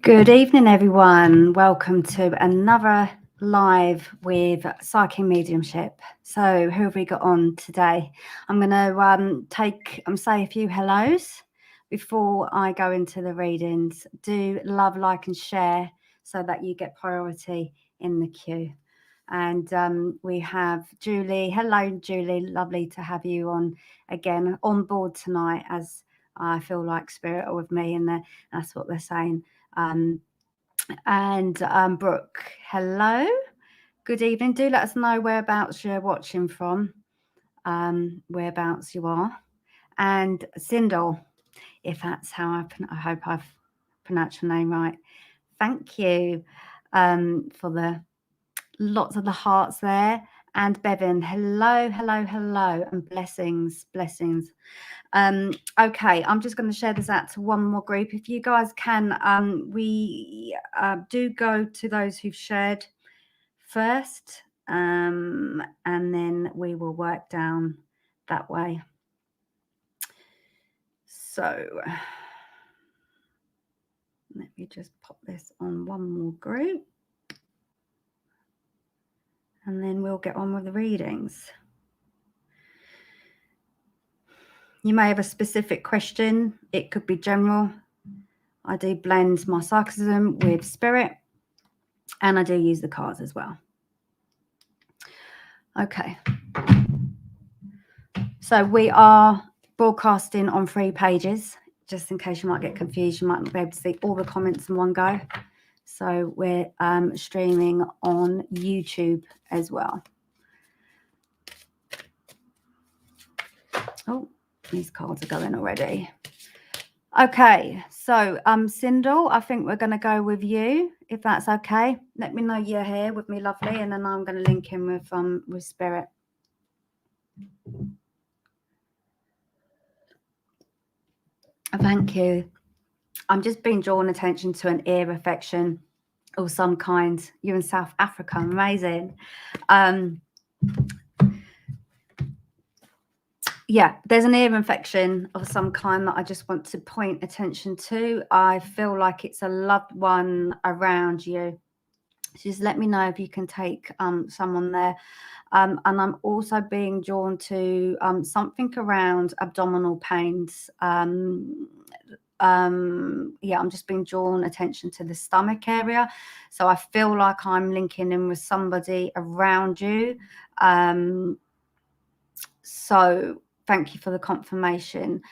Good evening, everyone. Welcome to another live with Psychic Mediumship. So, who have we got on today? I'm going to say a few hellos before I go into the readings. Do love, like, and share so that you get priority in the queue. And we have Julie. Hello, Julie. Lovely to have you on again on board tonight. As I feel like spirit are with me, and that's what they're saying. Brooke, hello, good evening. Do let us know whereabouts you're watching from, whereabouts you are. And Sindel, if that's how I hope I've pronounced your name right. Thank you for the lots of the hearts there. And Bevan, hello, hello, hello, and blessings, blessings. Okay, I'm just going to share this out to one more group. If you guys can, we do go to those who've shared first, and then we will work down that way. So let me just pop this on one more group, and then we'll get on with the readings. You may have a specific question. It could be general. I do blend my psychicism with spirit, and I do use the cards as well. Okay. So we are broadcasting on 3 pages, just in case you might get confused. You might not be able to see all the comments in one go. So we're streaming on YouTube as well. Oh, these cards are going already. Okay, so Sindel, I think we're going to go with you, if that's okay. Let me know you're here with me, lovely, and then I'm going to link in with spirit. Thank you. I'm just being drawn attention to an ear infection of some kind. You're in South Africa, amazing. Yeah, there's an ear infection of some kind that I just want to point attention to. I feel like it's a loved one around you. Just let me know if you can take someone there. And I'm also being drawn to something around abdominal pains. Yeah, I'm just being drawn attention to the stomach area. So I feel like I'm linking in with somebody around you. So thank you for the confirmation.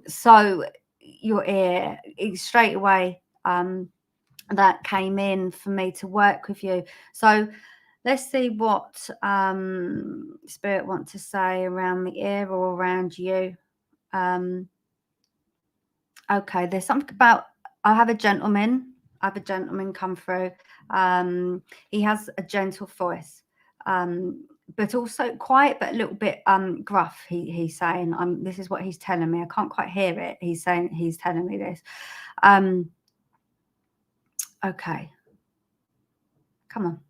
So your ear, straight away, that came in for me to work with you. So let's see what spirit want to say around the ear or around you. Okay, there's something about, I have a gentleman come through. He has a gentle voice, but also quiet, but a little bit gruff. He's saying, this is what he's telling me. I can't quite hear it. He's telling me this. Okay, come on.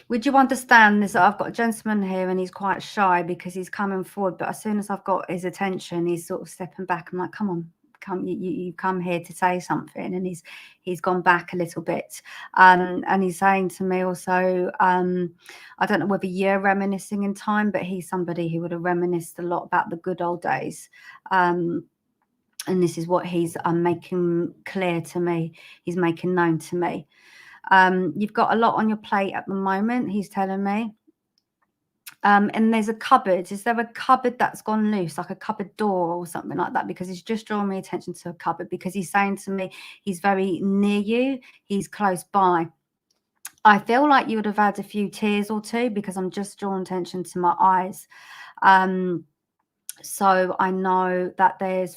Would you understand this? I've got a gentleman here and he's quite shy because he's coming forward, but as soon as I've got his attention, he's sort of stepping back. I'm like, come on, you come here to say something. And he's gone back a little bit. And he's saying to me also, I don't know whether you're reminiscing in time, but he's somebody who would have reminisced a lot about the good old days. And this is what he's making clear to me. He's making known to me. You've got a lot on your plate at the moment, he's telling me. And there's a cupboard. Is there a cupboard that's gone loose, like a cupboard door or something like that? Because he's just drawing me attention to a cupboard, because he's saying to me he's very near you. He's close by. I feel like you would have had a few tears or two, because I'm just drawing attention to my eyes. So I know that there's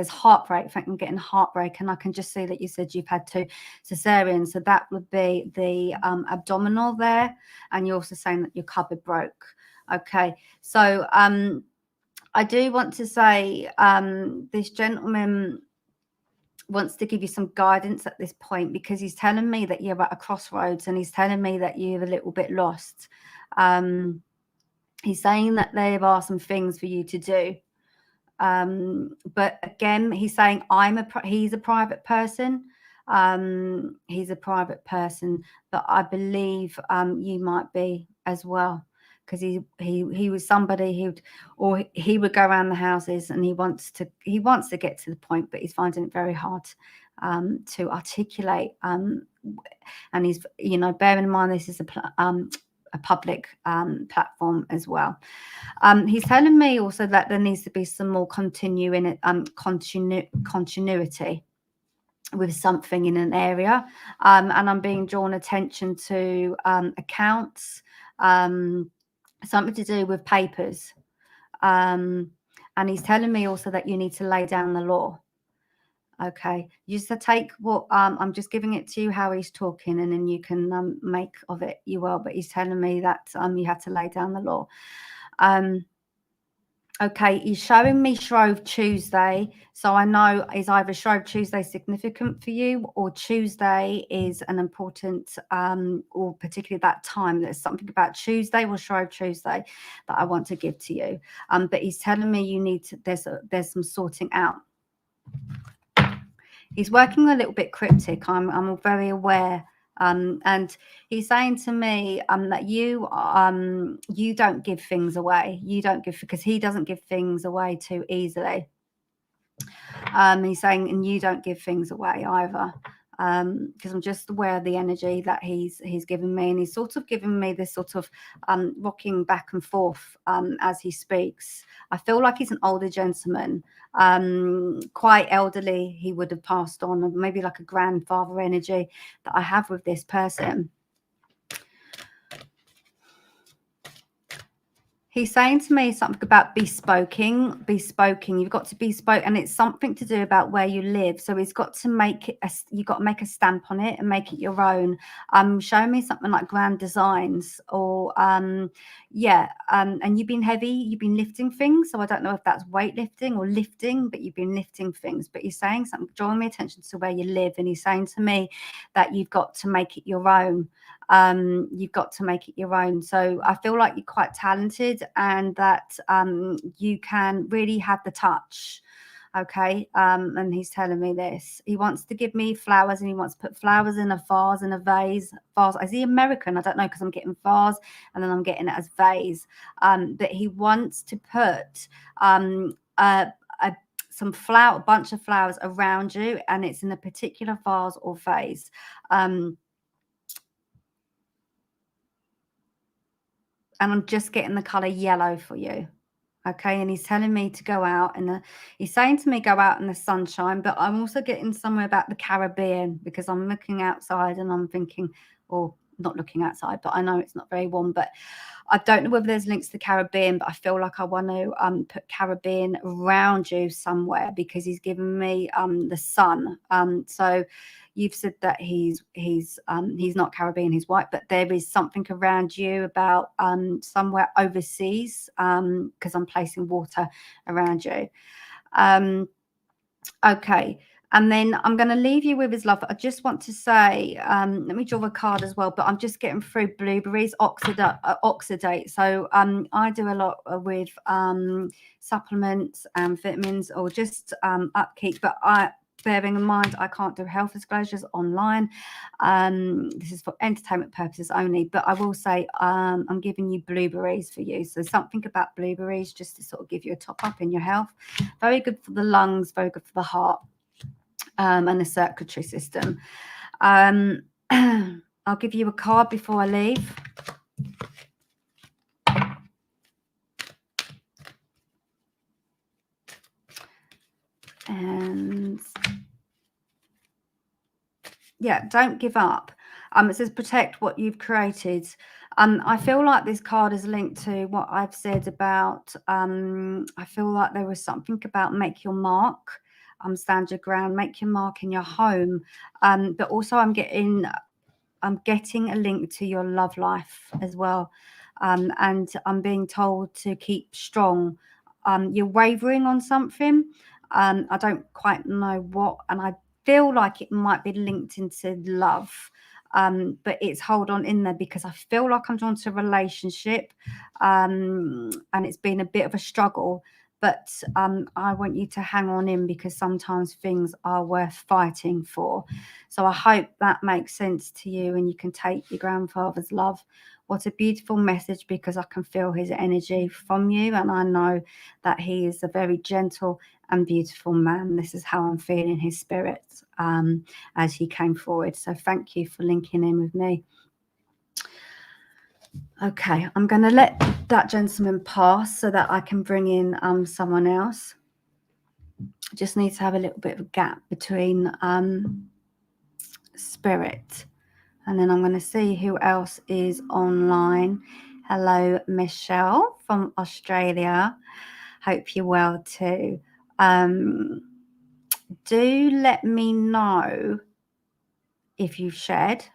heartbreak. I think I'm getting heartbreak, and I can just see that you said you've had 2 cesareans. So that would be the abdominal there. And you're also saying that your cupboard broke. Okay. So I do want to say this gentleman wants to give you some guidance at this point, because he's telling me that you're at a crossroads, and he's telling me that you're a little bit lost. He's saying that there are some things for you to do. But again, he's saying he's a private person. He's a private person, but I believe you might be as well, because he was somebody he would go around the houses, and he wants to get to the point, but he's finding it very hard to articulate. And he's, bearing in mind this is a public platform as well. He's telling me also that there needs to be some more continuity with something in an area, and I'm being drawn attention to accounts, something to do with papers, and he's telling me also that you need to lay down the law. Okay, you just take what I'm just giving it to you how he's talking, and then you can make of it you will. But he's telling me that you have to lay down the law. Okay, he's showing me Shrove Tuesday, so I know is either Shrove Tuesday significant for you, or Tuesday is an important, or particularly that time. There's something about Tuesday or Shrove Tuesday that I want to give to you. But he's telling me you need to. There's some sorting out. He's working a little bit cryptic. I'm very aware. And he's saying to me that you don't give things away. You don't give, because he doesn't give things away too easily. He's saying, and you don't give things away either. Because I'm just aware of the energy that he's given me, and he's sort of giving me this sort of rocking back and forth as he speaks. I feel like he's an older gentleman, quite elderly. He would have passed on, maybe like a grandfather energy that I have with this person. He's saying to me something about bespoking. You've got to bespoke, and it's something to do about where you live. So he's got to make it. You've got to make a stamp on it and make it your own. Showing me something like grand designs, or and you've been heavy. You've been lifting things. So I don't know if that's weightlifting or lifting, but you've been lifting things. But he's saying something, drawing me attention to where you live, and he's saying to me that you've got to make it your own. You've got to make it your own. So I feel like you're quite talented, and that you can really have the touch. Okay. And he's telling me this. He wants to give me flowers, and he wants to put flowers in a vase, in a vase. Is he American? I don't know, because I'm getting vase and then I'm getting it as vase. But he wants to put a bunch of flowers around you, and it's in a particular vase or vase. And I'm just getting the color yellow for you. Okay. And he's telling me to go out, and he's saying to me, go out in the sunshine, but I'm also getting somewhere about the Caribbean, because I'm looking outside and I'm thinking, or not looking outside, but I know it's not very warm, but I don't know whether there's links to the Caribbean, but I feel like I want to put Caribbean around you somewhere, because he's given me the sun. So you've said that he's not Caribbean, he's white, but there is something around you about somewhere overseas, because I'm placing water around you. Okay. And then I'm going to leave you with his love. I just want to say, let me draw a card as well, but I'm just getting through blueberries, oxidate. So I do a lot with supplements and vitamins, or just upkeep, but bearing in mind I can't do health disclosures online. This is for entertainment purposes only, but I will say I'm giving you blueberries for you. So something about blueberries, just to sort of give you a top up in your health. Very good for the lungs, very good for the heart. And the circulatory system. I'll give you a card before I leave. And yeah, don't give up. It says protect what you've created. I feel like this card is linked to what I've said about, I feel like there was something about make your mark. Stand your ground, make your mark in your home. But also I'm getting a link to your love life as well. And I'm being told to keep strong. You're wavering on something. I don't quite know what, and I feel like it might be linked into love. But it's hold on in there, because I feel like I'm drawn to a relationship, and it's been a bit of a struggle. but I want you to hang on in, because sometimes things are worth fighting for. So I hope that makes sense to you, and you can take your grandfather's love. What a beautiful message, because I can feel his energy from you, and I know that he is a very gentle and beautiful man. This is how I'm feeling his spirit as he came forward. So thank you for linking in with me. Okay, I'm going to let that gentleman pass so that I can bring in someone else. Just need to have a little bit of a gap between spirit, and then I'm going to see who else is online. Hello, Michelle from Australia. Hope you're well too. Do let me know if you've shared,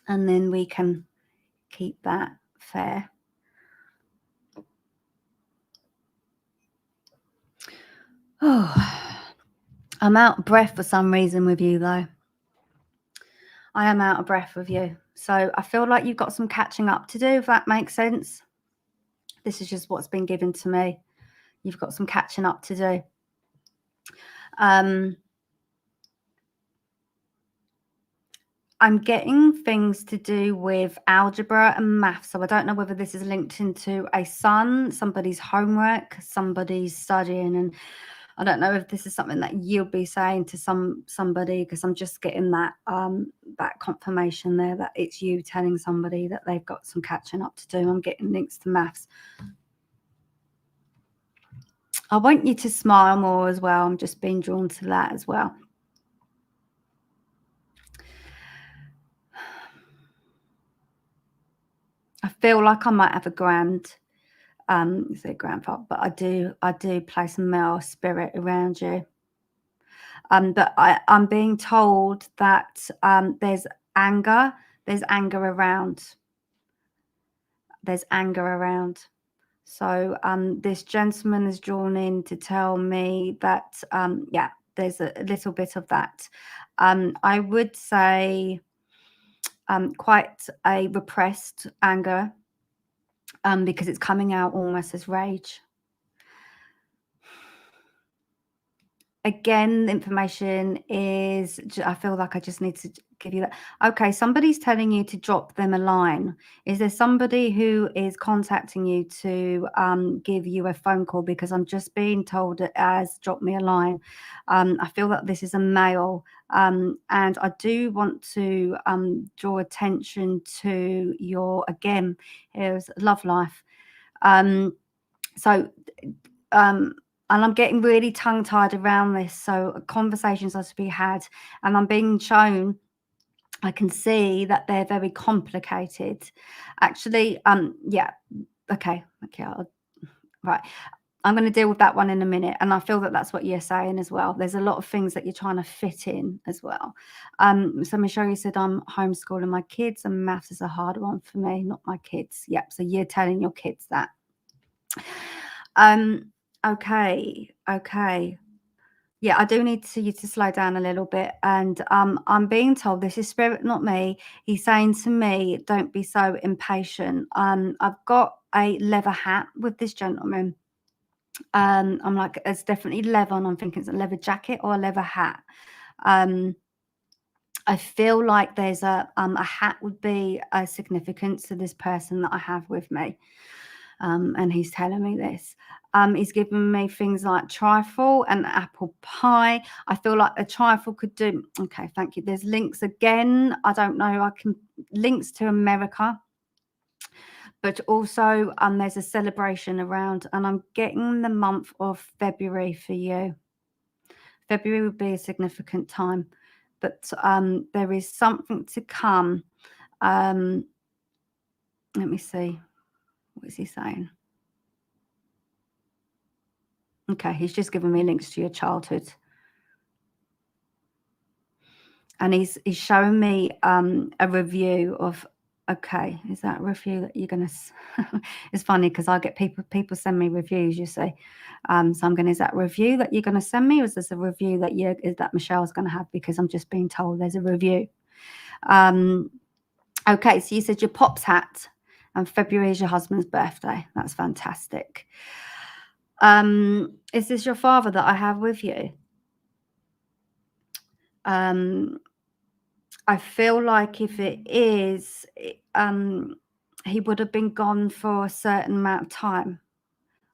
and then we can keep that fair. Oh, I'm out of breath for some reason with you, though. I am out of breath with you. So I feel like you've got some catching up to do, if that makes sense. This is just what's been given to me. You've got some catching up to do. I'm getting things to do with algebra and math. So I don't know whether this is linked into a son, somebody's homework, somebody's studying. And I don't know if this is something that you'll be saying to somebody, because I'm just getting that that confirmation there that it's you telling somebody that they've got some catching up to do. I'm getting links to maths. I want you to smile more as well. I'm just being drawn to that as well. I feel like I might have a say grandfather, but I do place a male spirit around you. But I'm being told that there's anger around. There's anger around. So this gentleman is drawn in to tell me that yeah, there's a little bit of that. I would say quite a repressed anger, because it's coming out almost as rage. Again, the information is, I feel like I just need to give you that. Okay, somebody's telling you to drop them a line. Is there somebody who is contacting you to give you a phone call? Because I'm just being told it as drop me a line. I feel that this is a male, and I do want to draw attention to your, again, here's love life. And I'm getting really tongue-tied around this. So conversations are to be had, and I'm being shown, I can see that they're very complicated. Actually, yeah, okay, right. I'm going to deal with that one in a minute, and I feel that that's what you're saying as well. There's a lot of things that you're trying to fit in as well. So Michelle, you said I'm homeschooling my kids, and maths is a hard one for me, not my kids. Yep. So you're telling your kids that. Okay. Yeah, I do need you to slow down a little bit. And I'm being told, this is spirit, not me. He's saying to me, don't be so impatient. I've got a leather hat with this gentleman. I'm like, it's definitely leather, and I'm thinking it's a leather jacket or a leather hat. I feel like there's a hat would be a significance to this person that I have with me. And he's telling me this. He's given me things like trifle and apple pie. I feel like a trifle could do. Okay, thank you. There's links again. I don't know. I can links to America, but also there's a celebration around, and I'm getting the month of February for you. February would be a significant time, but there is something to come. Let me see. What is he saying? Okay, he's just given me links to your childhood. And he's showing me a review of, okay, is that a review that you're going to, it's funny because I get people send me reviews, you see. So I'm going, is that a review that you're going to send me? Or is this a review that Michelle's going to have? Because I'm just being told there's a review. Okay, so you said your pop's hat, and February is your husband's birthday. That's fantastic. Is this your father that I have with you? I feel like if it is, he would have been gone for a certain amount of time.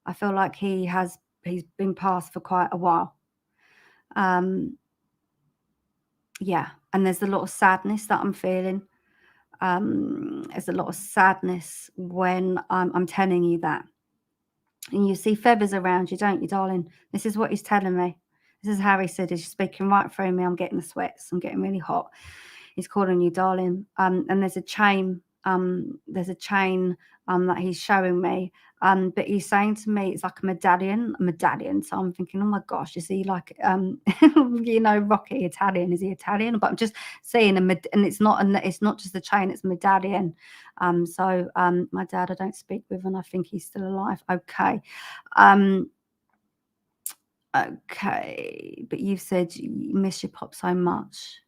I feel like he's been passed for quite a while. Yeah, and there's a lot of sadness that I'm feeling. There's a lot of sadness when I'm telling you that. And you see feathers around you, don't you, darling? This is what he's telling me. This is how he said, he's speaking right through me. I'm getting the sweats. I'm getting really hot. He's calling you darling. And there's a chain. That he's showing me. But he's saying to me, it's like a medallion. So I'm thinking, oh my gosh, is he like, Rocky Italian? Is he Italian? But I'm just seeing and it's not just a chain, it's a medallion. My dad, I don't speak with, and I think he's still alive. Okay. Okay. But you've said you miss your pop so much,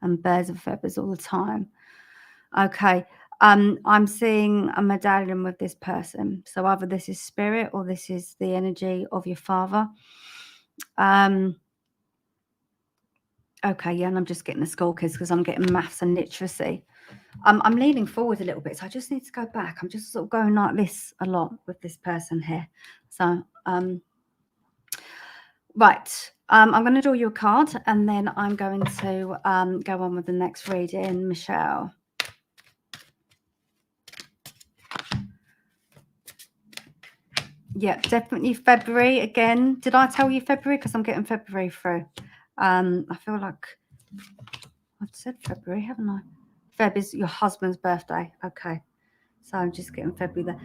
and birds of feathers all the time. Okay. I'm seeing a medallion with this person. So either this is spirit or this is the energy of your father. Okay, yeah, and I'm just getting the school kids because I'm getting maths and literacy. I'm leaning forward a little bit, so I just need to go back. I'm just sort of going like this a lot with this person here. So, right. I'm going to draw you a card, and then I'm going to go on with the next reading, Michelle. Yeah, definitely February again. Did I tell you February? Because I'm getting February through. I feel like I've said February, haven't I? Feb is your husband's birthday. Okay. So I'm just getting February there.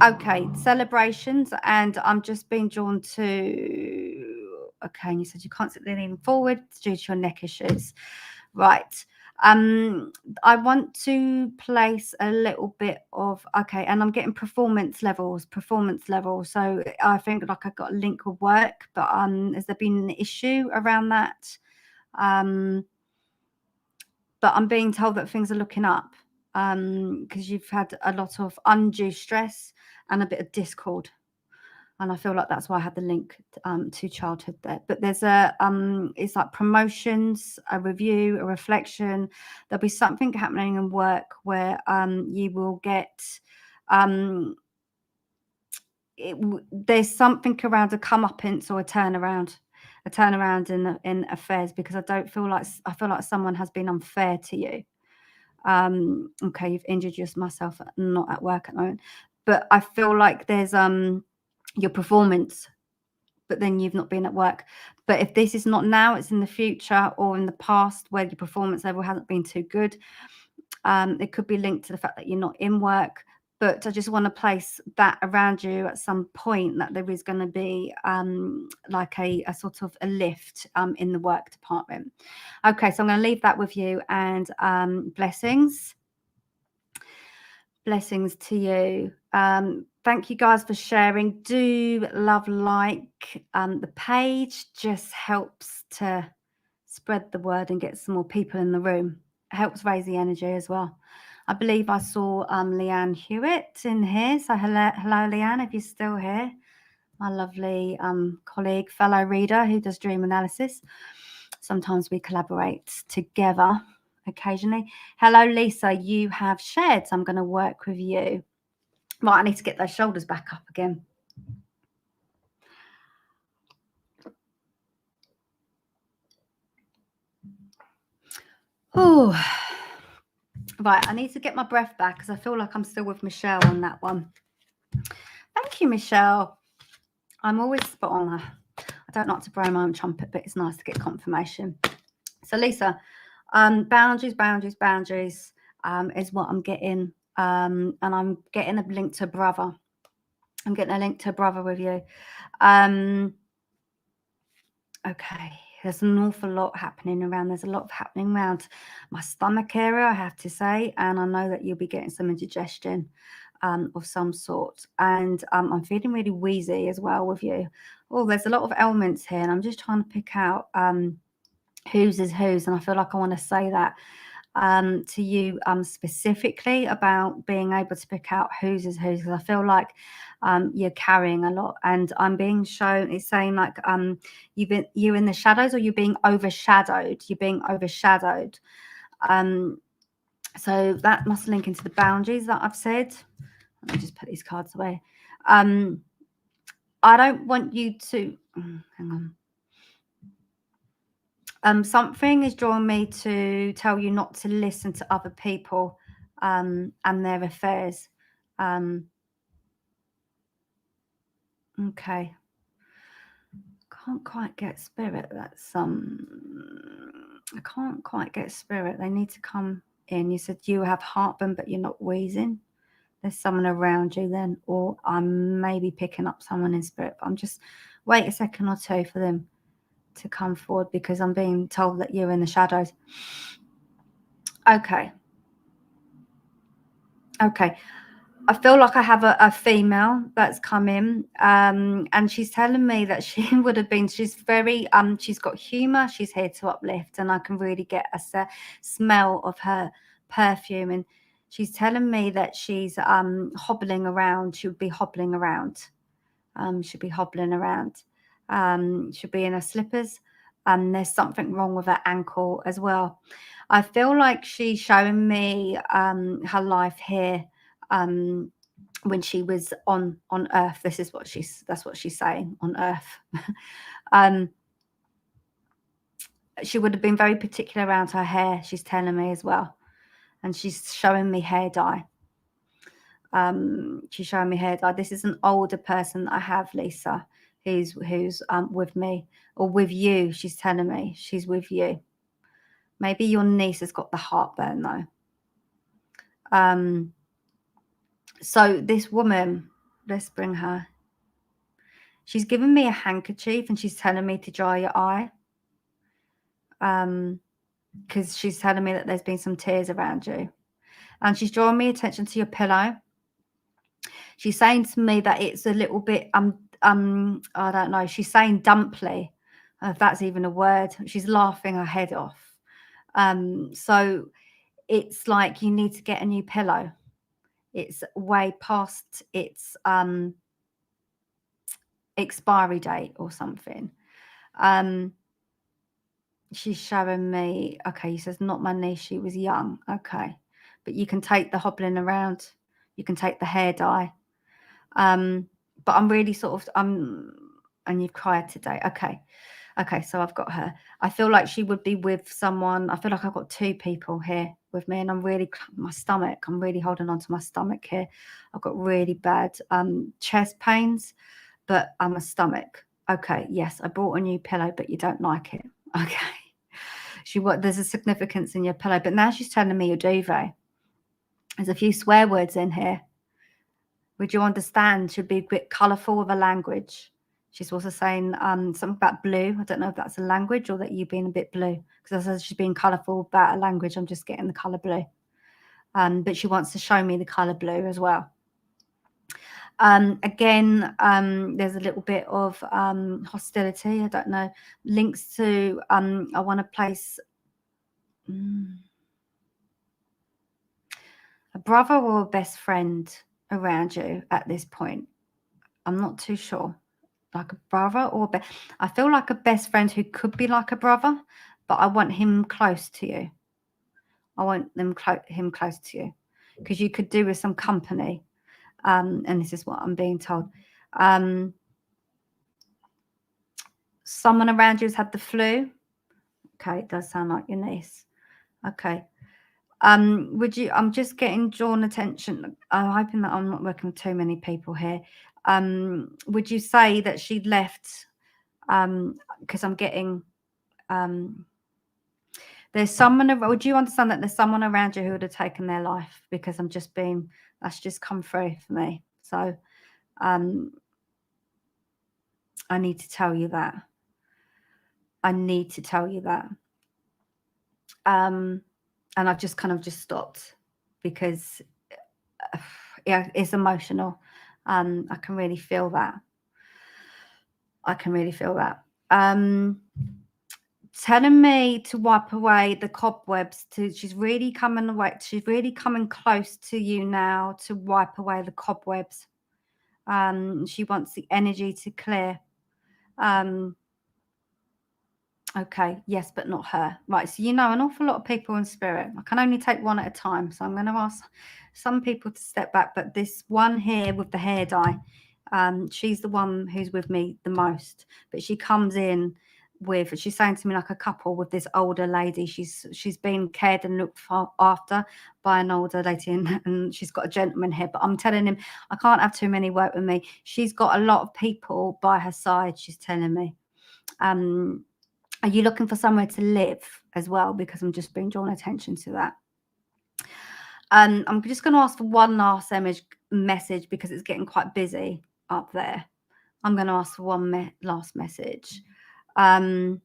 Okay, celebrations, and I'm just being drawn to. Okay, and you said you can't sit leaning forward due to your neck issues, right? I want to place a little bit of and I'm getting performance levels. So I think like I got a link with work, but has there been an issue around that? But I'm being told that things are looking up. Because you've had a lot of undue stress and a bit of discord, and I feel like that's why I had the link to childhood there. But there's it's like promotions, a review, a reflection. There'll be something happening in work where you will get there's something around a comeuppance or a turnaround in affairs, because I feel like someone has been unfair to you. Okay, you've introduced myself, not at work at the moment, but I feel like there's your performance, but then you've not been at work. But if this is not now, it's in the future or in the past where your performance level hasn't been too good. It could be linked to the fact that you're not in work. But I just want to place that around you at some point, that there is going to be like a sort of a lift in the work department. Okay, so I'm going to leave that with you, and blessings. Blessings to you. Thank you guys for sharing. Do love like the page. Just helps to spread the word and get some more people in the room. It helps raise the energy as well. I believe I saw Leanne Hewitt in here. So hello, Leanne, if you're still here. My lovely colleague, fellow reader who does dream analysis. Sometimes we collaborate together occasionally. Hello, Lisa, you have shared, so I'm going to work with you. Right, I need to get those shoulders back up again. Oh, right, I need to get my breath back because I feel like I'm still with Michelle on that one. Thank you, Michelle. I'm always spot on her. I don't like to blow my own trumpet, but it's nice to get confirmation. So, Lisa, boundaries is what I'm getting. And I'm getting a link to a brother. I'm getting a link to a brother with you. Okay, there's an awful lot happening around. There's a lot happening around my stomach area, I have to say. And I know that you'll be getting some indigestion of some sort. And I'm feeling really wheezy as well with you. Oh, there's a lot of elements here. And I'm just trying to pick out whose is whose. And I feel like I want to say that. to you specifically about being able to pick out whose is whose, because I feel like you're carrying a lot, and I'm being shown, it's saying like you're in the shadows, or you're being overshadowed. You're being overshadowed. So that must link into the boundaries that I've said. Let me just put these cards away. I don't want you to hang on. Something is drawing me to tell you not to listen to other people and their affairs. Okay. Can't quite get spirit. That's I can't quite get spirit. They need to come in. You said you have heartburn, but you're not wheezing. There's someone around you then, or I'm maybe picking up someone in spirit. But I'm just wait a second or two for them to come forward, because I'm being told that you're in the shadows. Okay. Okay. I feel like I have a female that's come in, and she's telling me that she would have been, she's very, she's got humor, she's here to uplift, and I can really get a smell of her perfume. And she's telling me that she's hobbling around. She'll be hobbling around. She'll be hobbling around. She'll be in her slippers. There's something wrong with her ankle as well. I feel like she's showing me her life here when she was on Earth. This is what that's what she's saying, on Earth. She would have been very particular around her hair, she's telling me as well. And she's showing me hair dye. She's showing me hair dye. This is an older person that I have, Lisa, who's with me, or with you. She's telling me she's with you. Maybe your niece has got the heartburn though. So this woman, let's bring her. She's given me a handkerchief and she's telling me to dry your eye. Because she's telling me that there's been some tears around you. And she's drawing me attention to your pillow. She's saying to me that it's a little bit, I don't know. She's saying dumply, if that's even a word. She's laughing her head off. So it's like you need to get a new pillow. It's way past its expiry date or something. She's showing me, okay, he says, not my niece, she was young. Okay. But you can take the hobbling around. You can take the hair dye. But I'm really sort of, and you've cried today. Okay. Okay, so I've got her. I feel like she would be with someone. I feel like I've got two people here with me, and I'm really, my stomach, I'm really holding on to my stomach here. I've got really bad chest pains, but my stomach. Okay, yes, I brought a new pillow, but you don't like it. Okay. There's a significance in your pillow, but now she's telling me your duvet. There's a few swear words in here. Would you understand? Should be a bit colourful with a language. She's also saying something about blue. I don't know if that's a language or that you being a bit blue, because as she's being colourful about a language, I'm just getting the colour blue. But she wants to show me the colour blue as well. Again, there's a little bit of hostility. I don't know. Links to, I want to place a brother or a best friend around you at this point. I'm not too sure. Like a brother or I feel like a best friend who could be like a brother, but I want him close to you. I want him close to you, because you could do with some company. And this is what I'm being told. Someone around you has had the flu. Okay, it does sound like your niece. Okay. Would you, I'm just getting drawn attention. I'm hoping that I'm not working with too many people here. Would you say that she left, because I'm getting, there's someone, would you understand that there's someone around you who would have taken their life? Because I'm just being, that's just come through for me. So I need to tell you that. I need to tell you that. And I've just kind of just stopped, because yeah, it's emotional. I can really feel that. I can really feel that. telling me to wipe away the cobwebs. She's really coming away. She's really coming close to you now to wipe away the cobwebs. She wants the energy to clear. Okay, yes, but not her. Right, so you know an awful lot of people in spirit. I can only take one at a time, so I'm going to ask some people to step back, but this one here with the hair dye, she's the one who's with me the most, but she comes in with, she's saying to me like a couple with this older lady. She's been cared and looked after by an older lady, and she's got a gentleman here, but I'm telling him I can't have too many work with me. She's got a lot of people by her side, she's telling me. Are you looking for somewhere to live as well? Because I'm just being drawn attention to that. I'm just going to ask for one last message because it's getting quite busy up there. I'm going to ask for one last message. Okay,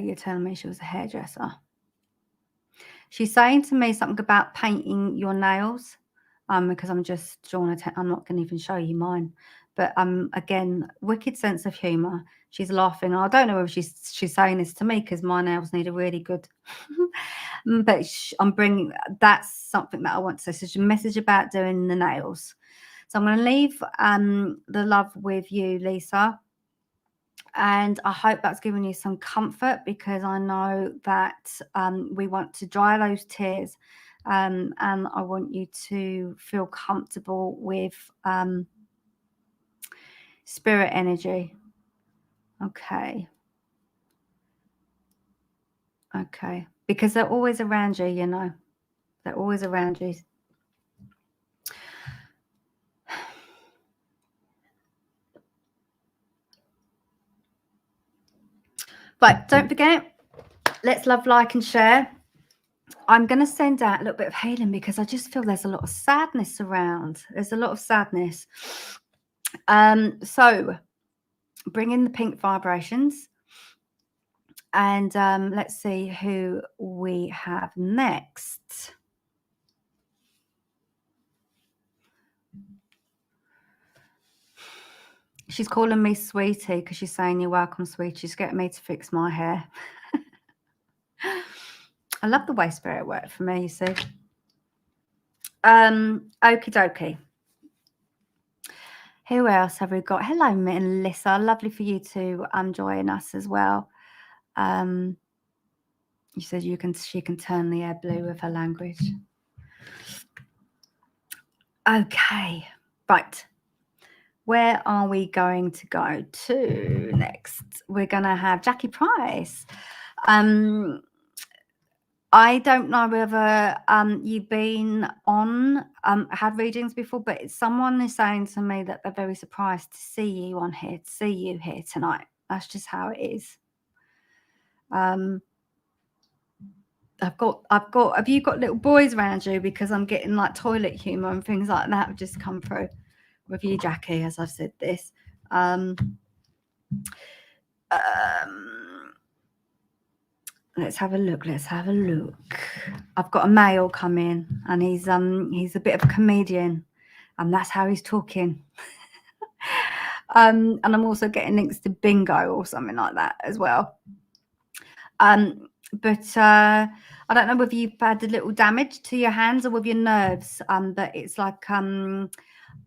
you're telling me she was a hairdresser. She's saying to me something about painting your nails. Because I'm just drawn attention. I'm not going to even show you mine. But again, wicked sense of humor. She's laughing. I don't know if she's saying this to me because my nails need a really good. But I'm bringing, that's something that I want to say. So she's a message about doing the nails. So I'm going to leave the love with you, Lisa. And I hope that's given you some comfort, because I know that we want to dry those tears. And I want you to feel comfortable with spirit energy. Okay. Okay. Because they're always around you, you know. They're always around you. Right, don't forget, let's love, like, and share. I'm going to send out a little bit of healing because I just feel there's a lot of sadness around. There's a lot of sadness. So bring in the pink vibrations. And let's see who we have next. She's calling me sweetie because she's saying you're welcome, sweetie. She's getting me to fix my hair. I love the way spirit worked for me, you see. Okie dokie. Who else have we got? Hello, Melissa. Lovely for you to join us as well. You said she can turn the air blue with her language. Okay, right. Where are we going to go to next? We're going to have Jackie Price. I don't know whether you've been on, had readings before, but someone is saying to me that they're very surprised to see you on here, to see you here tonight. That's just how it is. Have you got little boys around you? Because I'm getting like toilet humor and things like that have just come through with you, Jackie, as I've said this. Let's have a look. I've got a male come in, and he's a bit of a comedian, and that's how he's talking. And I'm also getting links to bingo or something like that as well. But I don't know whether you've had a little damage to your hands or with your nerves, but it's like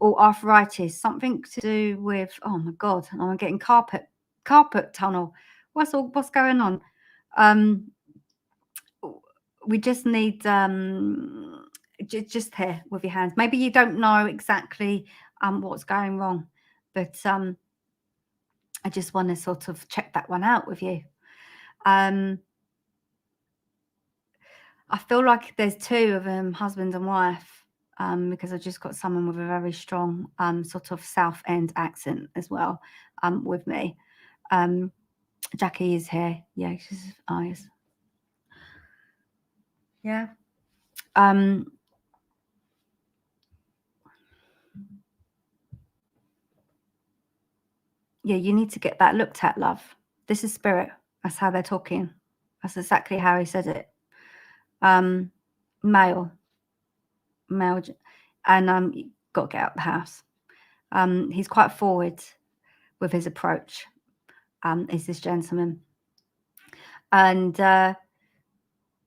or arthritis, something to do with, oh my God, I'm getting carpet tunnel. What's going on? We just need just here with your hands. Maybe you don't know exactly what's going wrong, but I just want to sort of check that one out with you. I feel like there's two of them, husband and wife, because I've just got someone with a very strong sort of South End accent as well with me. Jackie is here. Yeah, she's eyes. Yeah. Yeah, you need to get that looked at, love. This is spirit. That's how they're talking. That's exactly how he said it. Male, and you got to get out the house. He's quite forward with his approach. is this gentleman. And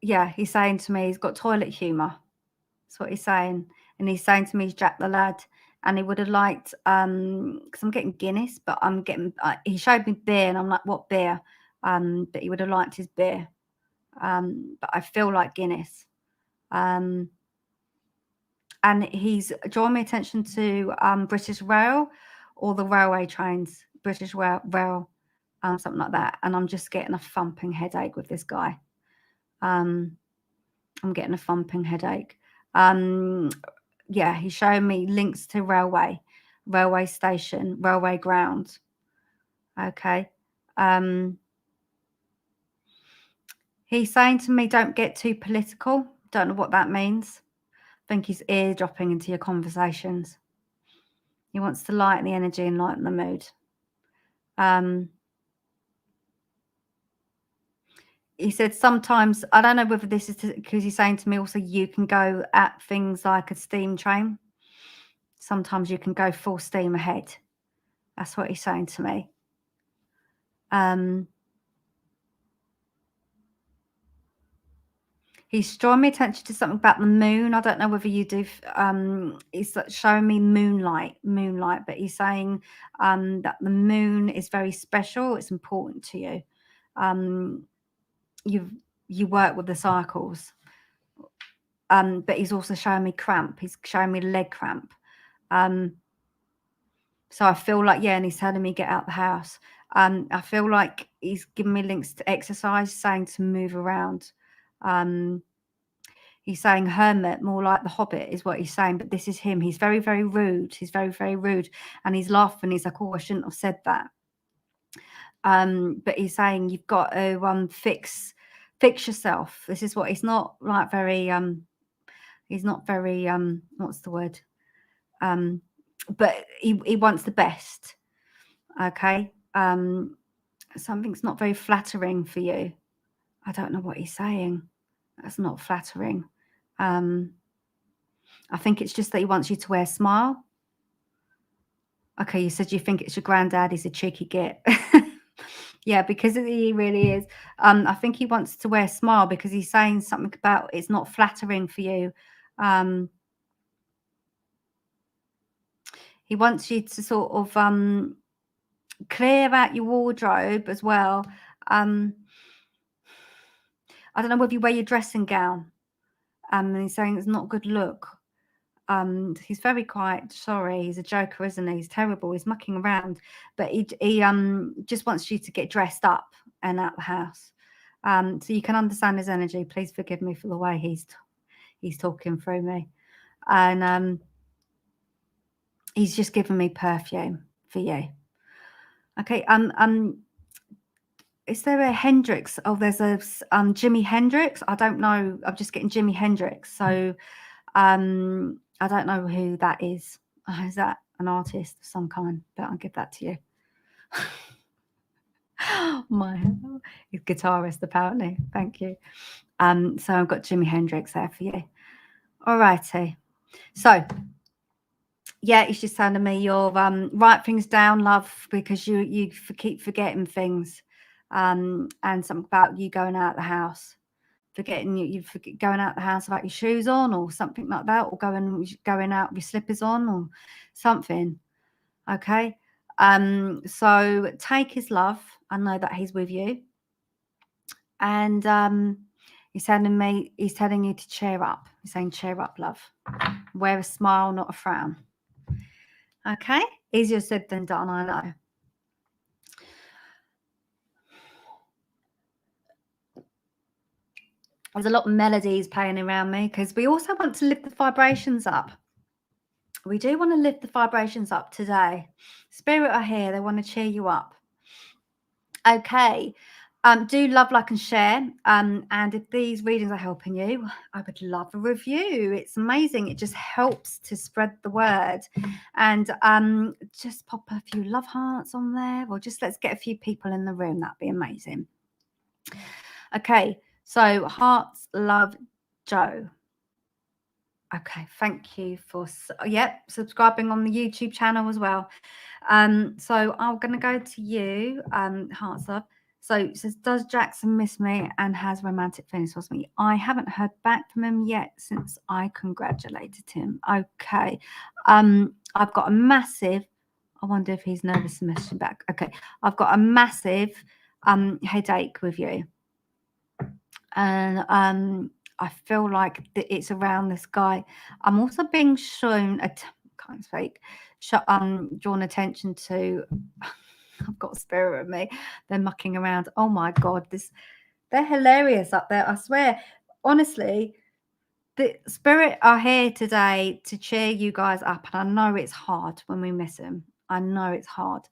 yeah, he's saying to me he's got toilet humour. That's what he's saying. And he's saying to me he's Jack the Lad, and he would have liked, because I'm getting Guinness, but I'm getting, he showed me beer, and I'm like, what beer? But he would have liked his beer. But I feel like Guinness. And he's drawing my attention to British Rail or the railway trains, British Rail, something like that. And I'm just getting a thumping headache with this guy. I'm getting a thumping headache. Yeah, he's showing me links to railway station, railway ground. Okay. He's saying to me, don't get too political. Don't know what that means. I think he's eardropping into your conversations. He wants to lighten the energy and lighten the mood. He said sometimes, I don't know whether this is because he's saying to me also, you can go at things like a steam train. Sometimes you can go full steam ahead. That's what he's saying to me. He's drawing me attention to something about the moon. I don't know whether you do. He's showing me moonlight, but he's saying that the moon is very special. It's important to you. You work with the cycles. But he's also showing me cramp. He's showing me leg cramp. So I feel like, yeah, and he's telling me get out the house. I feel like he's giving me links to exercise, saying to move around. He's saying hermit, more like the Hobbit is what he's saying, but this is him. He's very, very rude. He's very, very rude. And he's laughing. He's like, oh, I shouldn't have said that. But he's saying you've got to fix yourself. This is what he's not like very he's not very what's the word? But he wants the best. Okay. Something's not very flattering for you. I don't know what he's saying. That's not flattering. I think it's just that he wants you to wear a smile. Okay, you said you think it's your granddad. He's a cheeky git. Yeah, because he really is. I think he wants to wear a smile because he's saying something about it's not flattering for you. He wants you to sort of clear out your wardrobe as well. I don't know whether you wear your dressing gown. And he's saying it's not a good look. He's very quiet. Sorry, he's a joker, isn't he? He's terrible. He's mucking around, but he just wants you to get dressed up and out the house. So you can understand his energy. Please forgive me for the way he's talking through me, and he's just given me perfume for you. Okay. Is there a Hendrix? Oh, there's a Jimi Hendrix. I don't know. I'm just getting Jimi Hendrix. So I don't know who that is. Is that an artist of some kind? But I'll give that to you. He's guitarist apparently. Thank you. So I've got Jimi Hendrix there for you. All righty. So yeah, he's just telling me you'll write things down, love, because you keep forgetting things. And something about you going out the house, forgetting you going out the house without your shoes on or something like that, or going out with your slippers on or something. Okay. So take his love. I know that he's with you. And he's telling you to cheer up. He's saying cheer up, love. Wear a smile, not a frown. Okay. Easier said than done, I know. There's a lot of melodies playing around me because we also want to lift the vibrations up. We do want to lift the vibrations up today. Spirit are here. They want to cheer you up. Okay. Do love, like, and share. And if these readings are helping you, I would love a review. It's amazing. It just helps to spread the word. And just pop a few love hearts on there, or just let's get a few people in the room. That'd be amazing. Okay. So hearts, love, Joe. Okay, thank you for subscribing on the YouTube channel as well. So I'm going to go to you, Hearts Up. So it says, does Jackson miss me and has romantic feelings towards me? I haven't heard back from him yet since I congratulated him. Okay. I've got a massive, I wonder if he's nervous and messaging back. Okay. I've got a massive headache with you. And I feel like it's around this guy. I'm also being shown can't speak. Drawn attention to. I've got a spirit of me. They're mucking around. Oh my god, they're hilarious up there. I swear, honestly, the spirit are here today to cheer you guys up, and I know it's hard when we miss them. I know it's hard.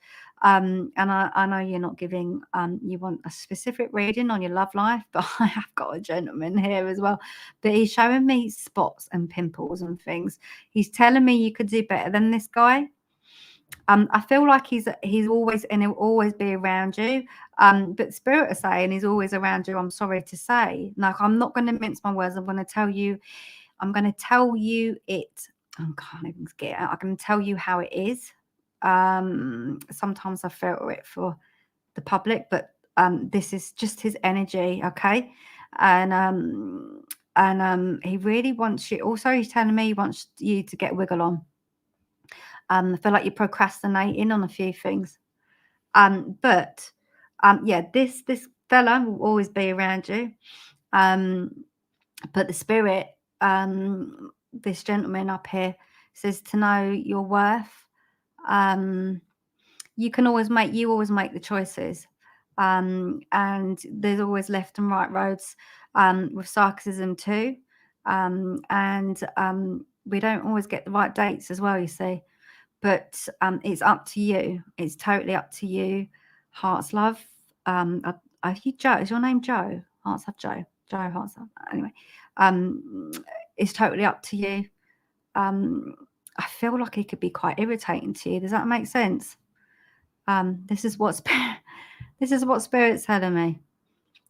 And I know you're not giving you want a specific reading on your love life, but I have got a gentleman here as well. But he's showing me spots and pimples and things. He's telling me you could do better than this guy. I feel like he's always, and he'll always be around you. But spirit are saying he's always around you. I'm sorry to say. Like, I'm not going to mince my words. I'm going to tell you it. I can't even get it out. I can tell you how it is. Sometimes I filter it for the public, but this is just his energy, okay? And he really wants you. Also, he's telling me he wants you to get wiggle on. I feel like you're procrastinating on a few things. But this fella will always be around you. But the spirit, this gentleman up here, says to know your worth. You always make the choices. And there's always left and right roads with sarcasm too. We don't always get the right dates as well, you see. But it's up to you. It's totally up to you. Hearts love. Are you Joe? Is your name Joe? Hearts love Joe. Joe Hearts love. Anyway, it's totally up to you. I feel like he could be quite irritating to you. Does that make sense? This is what spirit's telling me.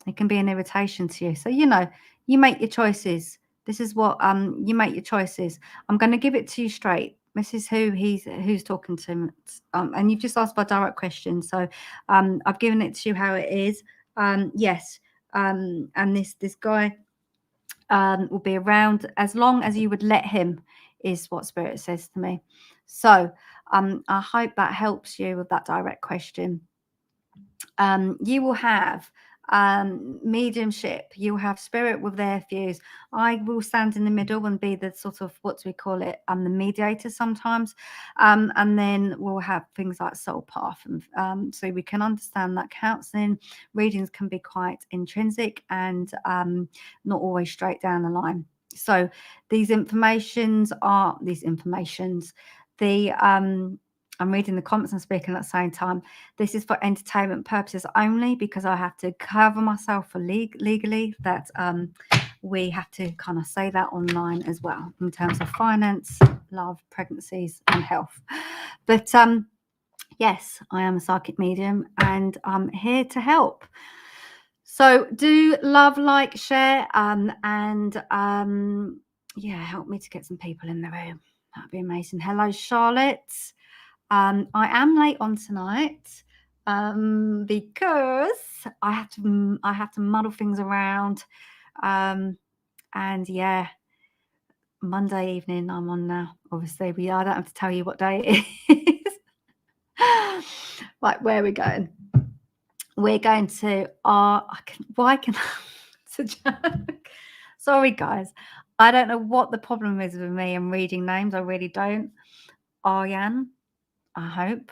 It can be an irritation to you. So you make your choices. This is what you make your choices. I'm going to give it to you straight. This is who's talking to him. And you've just asked by direct question. So I've given it to you how it is. Yes. And this guy will be around as long as you would let him, is what spirit says to me. So I hope that helps you with that direct question. You will have mediumship. You'll have spirit with their views. I will stand in the middle and be the sort of, what do we call it? I'm the mediator sometimes. And then we'll have things like soul path. And so we can understand that counselling readings can be quite intrinsic and not always straight down the line. So I'm reading the comments and speaking at the same time. This is for entertainment purposes only, because I have to cover myself for legally that we have to kind of say that online as well in terms of finance, love, pregnancies and health. But yes, I am a psychic medium and I'm here to help. So do love, like, share, and help me to get some people in the room. That'd be amazing. Hello, Charlotte. I am late on tonight because I have to muddle things around. And yeah, Monday evening I'm on now. Obviously, I don't have to tell you what day it is. Right, where are we going? We're going to it's a joke. Sorry, guys. I don't know what the problem is with me and reading names. I really don't. Aryan, I hope.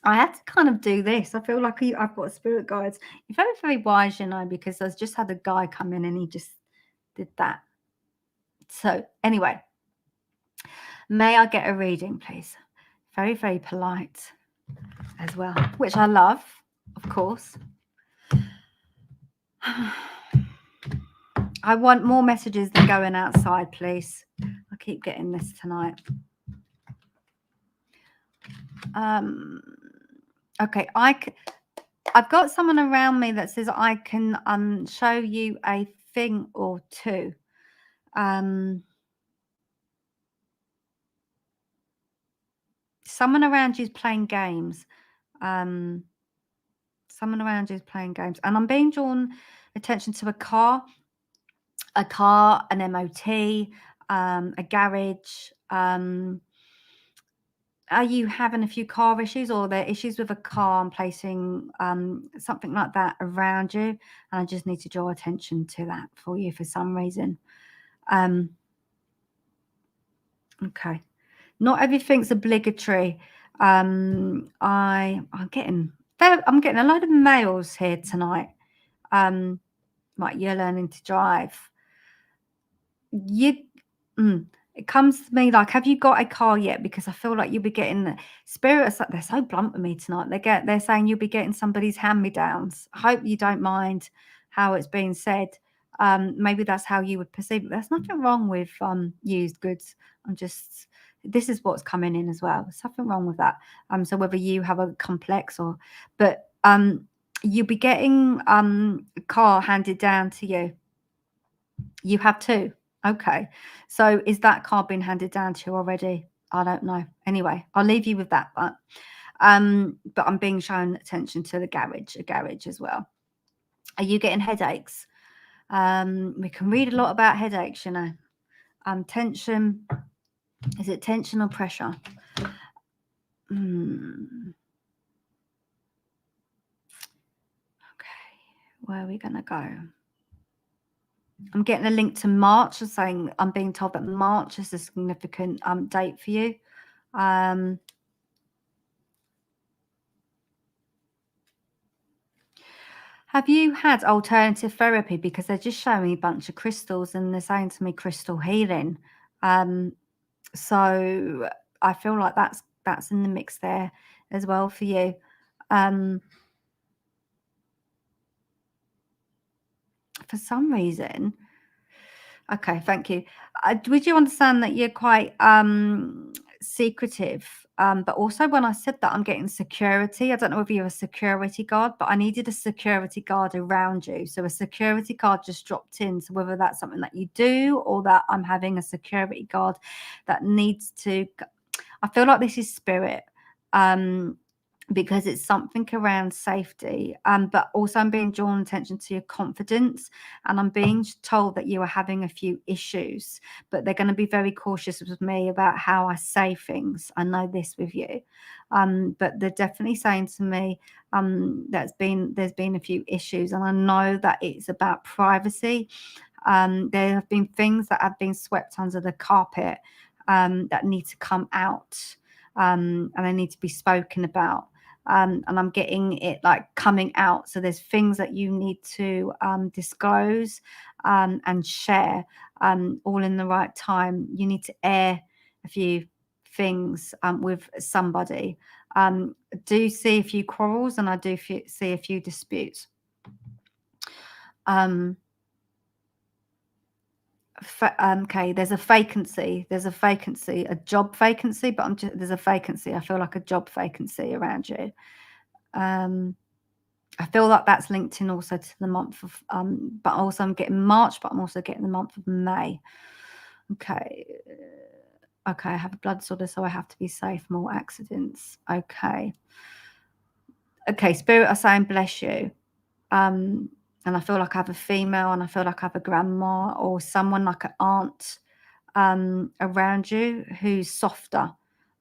I had to kind of do this. I feel like I've got spirit guides. You're very, very wise, because I've just had a guy come in and he just did that. So anyway, may I get a reading, please? Very, very polite as well, which I love, of course. I want more messages than going outside, please. I keep getting this tonight. Okay, I've got someone around me that says I can show you a thing or two. Someone around you is playing games. Someone around you is playing games. And I'm being drawn attention to a car, an MOT, a garage. Are you having a few car issues, or are there issues with a car and placing something like that around you? And I just need to draw attention to that for you for some reason. Okay. Not everything's obligatory. I'm getting a load of males here tonight. Like, you're learning to drive. It comes to me like, have you got a car yet? Because I feel like you'll be getting the spirits. They're so blunt with me tonight. They're saying you'll be getting somebody's hand-me-downs. I hope you don't mind how it's being said. Maybe that's how you would perceive it. There's nothing wrong with used goods. This is what's coming in as well. There's nothing wrong with that. So whether you have a complex but you'll be getting a car handed down to you. You have two. Okay. So is that car being handed down to you already? I don't know. Anyway, I'll leave you with that. But I'm being shown attention to a garage as well. Are you getting headaches? We can read a lot about headaches, you know. Tension. Is it tension or pressure? Okay. Where are we going to go? I'm getting a link to March, saying I'm being told that March is a significant date for you. Have you had alternative therapy? Because they're just showing me a bunch of crystals and they're saying to me crystal healing. So I feel like that's in the mix there as well for you. For some reason. Okay, thank you. Would you understand that you're quite secretive? But also when I said that, I'm getting security. I don't know whether you're a security guard, but I needed a security guard around you. So a security guard just dropped in. So whether that's something that you do or that I'm having a security guard that needs to, I feel like this is spirit. Because it's something around safety, but also I'm being drawn attention to your confidence, and I'm being told that you are having a few issues, but they're going to be very cautious with me about how I say things. I know this with you, but they're definitely saying to me there's been a few issues, and I know that it's about privacy. There have been things that have been swept under the carpet that need to come out, and they need to be spoken about. And I'm getting it like coming out. So there's things that you need to disclose and share all in the right time. You need to air a few things with somebody. Do see a few quarrels, and I do see a few disputes. Okay, there's a vacancy, a job vacancy, but there's a vacancy. I feel like a job vacancy around you. I feel like that's linked in also to the month of, but also I'm getting March, but I'm also getting the month of May. Okay. Okay, I have a blood disorder, so I have to be safe, more accidents. Okay. Okay, spirit are saying bless you. And I feel like I have a female, and I feel like I have a grandma or someone like an aunt around you who's softer,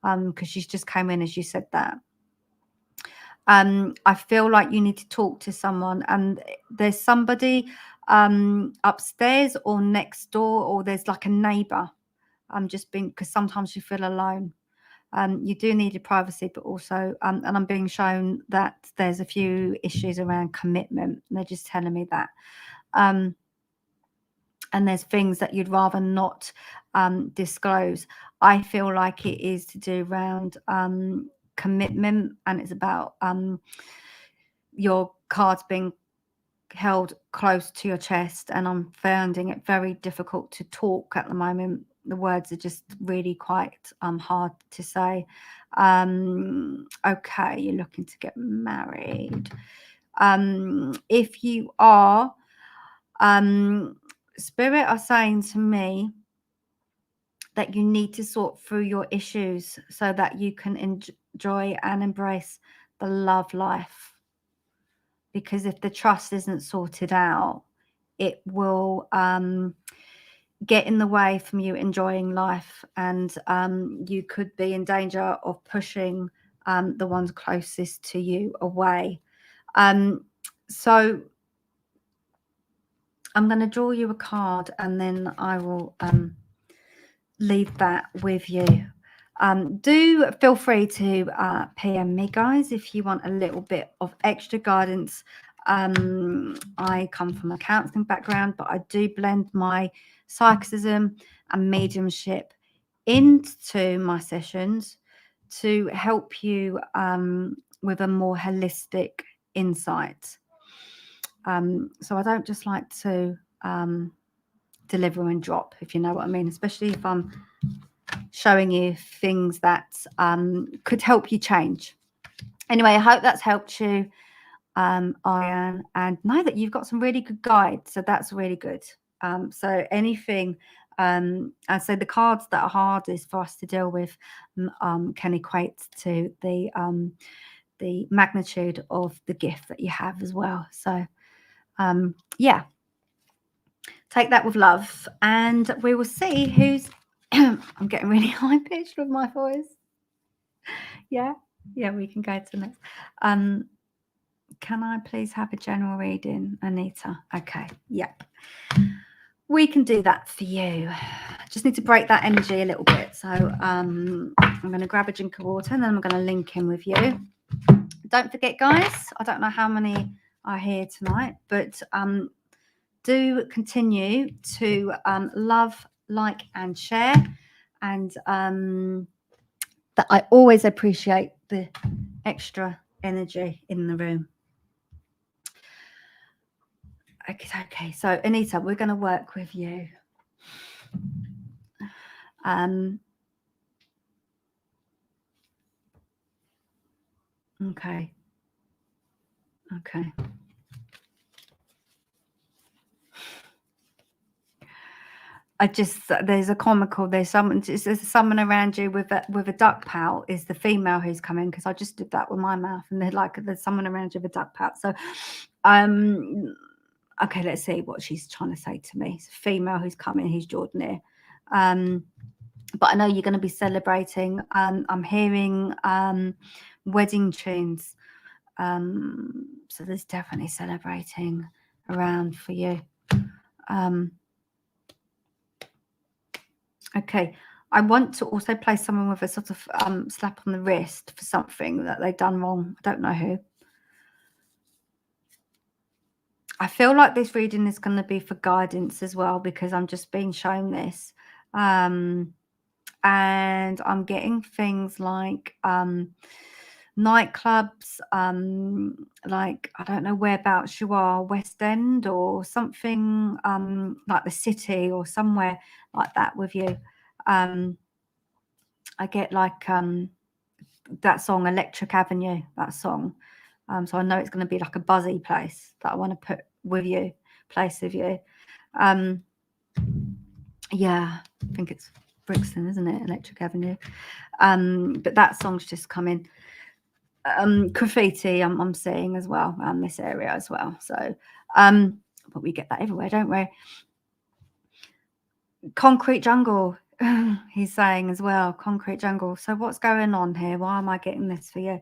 because she's just came in as you said that. I feel like you need to talk to someone, and there's somebody upstairs or next door, or there's like a neighbor. Just being, because sometimes you feel alone. You do need your privacy, but also, and I'm being shown that there's a few issues around commitment. They're just telling me that. And there's things that you'd rather not disclose. I feel like it is to do around commitment, and it's about your cards being held close to your chest, and I'm finding it very difficult to talk at the moment. The words are just really quite hard to say. Okay, you're looking to get married. If you are, spirit are saying to me that you need to sort through your issues so that you can enjoy and embrace the love life. Because if the trust isn't sorted out, it will get in the way from you enjoying life, and you could be in danger of pushing the ones closest to you away. So I'm going to draw you a card, and then I will leave that with you. Do feel free to PM me, guys, if you want a little bit of extra guidance. I come from a counselling background, but I do blend my psychicism and mediumship into my sessions to help you with a more holistic insight. So I don't just like to deliver and drop, if you know what I mean, especially if I'm showing you things that could help you change. Anyway, I hope that's helped you, Ian, and know that you've got some really good guides, so that's really good. So anything, and so the cards that are hardest for us to deal with can equate to the magnitude of the gift that you have as well. So yeah, take that with love, and we will see who's I'm getting really high pitched with my voice. Yeah, we can go to the next. Can I please have a general reading, Anita? Okay, yep. We can do that for you. Just need to break that energy a little bit. So I'm going to grab a drink of water, and then I'm going to link in with you. Don't forget, guys, I don't know how many are here tonight, but do continue to love, like, and share. And that I always appreciate the extra energy in the room. Okay. So Anita, we're going to work with you. Okay. There's someone around you with a duck pout is the female who's coming, because I just did that with my mouth, and there's someone around you with a duck pout. So okay, let's see what she's trying to say to me. It's a female who's coming, who's Jordanair. But I know you're going to be celebrating. I'm hearing wedding tunes. So there's definitely celebrating around for you. Okay, I want to also place someone with a sort of slap on the wrist for something that they've done wrong. I don't know who. I feel like this reading is going to be for guidance as well, because I'm just being shown this. And I'm getting things like nightclubs, like, I don't know whereabouts you are, West End or something, like the city or somewhere like that with you. I get like that song Electric Avenue, that song. So I know it's going to be like a buzzy place that I want to put with you, place with you. Yeah, I think it's Brixton, isn't it? Electric Avenue. But that song's just coming. Graffiti I'm seeing as well around this area as well. So but we get that everywhere, don't we? Concrete jungle, he's saying as well. Concrete jungle. So what's going on here? Why am I getting this for you?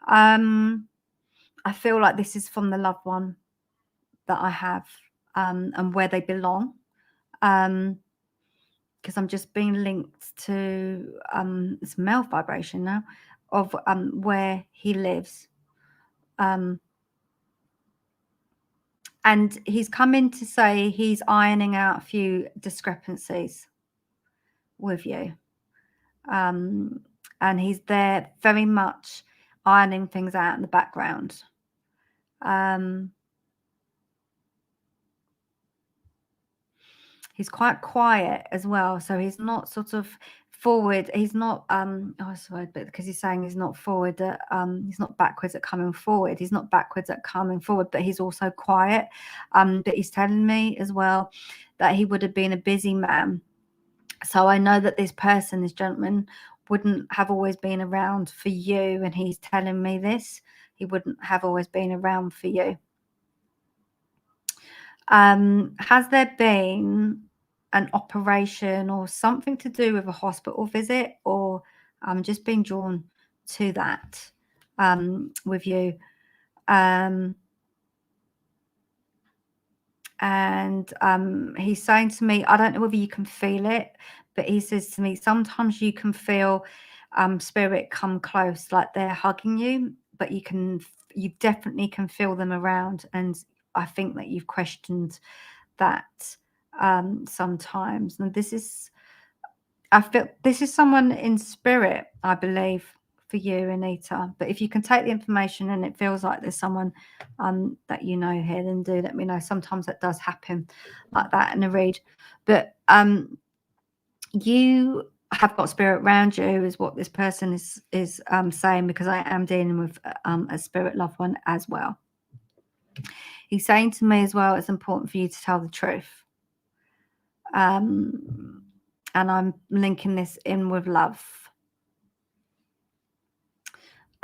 I feel like this is from the loved one that I have, and where they belong, because I'm just being linked to it's male vibration now of where he lives, and he's come in to say he's ironing out a few discrepancies with you, and he's there very much ironing things out in the background. He's quite quiet as well, so he's not sort of forward. He's not but because he's saying he's not forward at he's not backwards at coming forward. He's not backwards at coming forward, but he's also quiet. But he's telling me as well that he would have been a busy man, So I know that this person, this gentleman, wouldn't have always been around for you, and he's telling me this. He wouldn't have always been around for you. Has there been an operation or something to do with a hospital visit, or just being drawn to that with you? And he's saying to me, I don't know whether you can feel it, but he says to me, sometimes you can feel spirit come close, like they're hugging you, but you definitely can feel them around. And I think that you've questioned that sometimes. And I feel this is someone in spirit, I believe, for you, Anita. But if you can take the information and it feels like there's someone that you know here, then do let me know. Sometimes that does happen like that in a read. But you have got spirit around you, is what this person is saying, because I am dealing with a spirit loved one as well. He's saying to me as well, it's important for you to tell the truth. And I'm linking this in with love.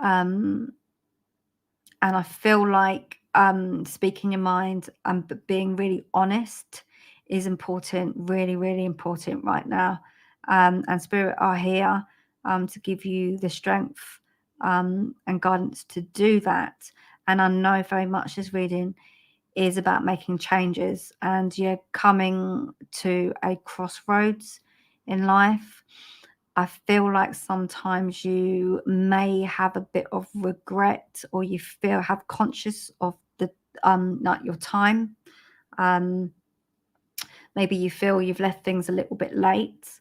And I feel like speaking your mind but being really honest is important, really, really important right now. And Spirit are here to give you the strength and guidance to do that. And I know very much this reading is about making changes, and you're coming to a crossroads in life. I feel like sometimes you may have a bit of regret, or you have conscious of the like your time. Maybe you feel you've left things a little bit late,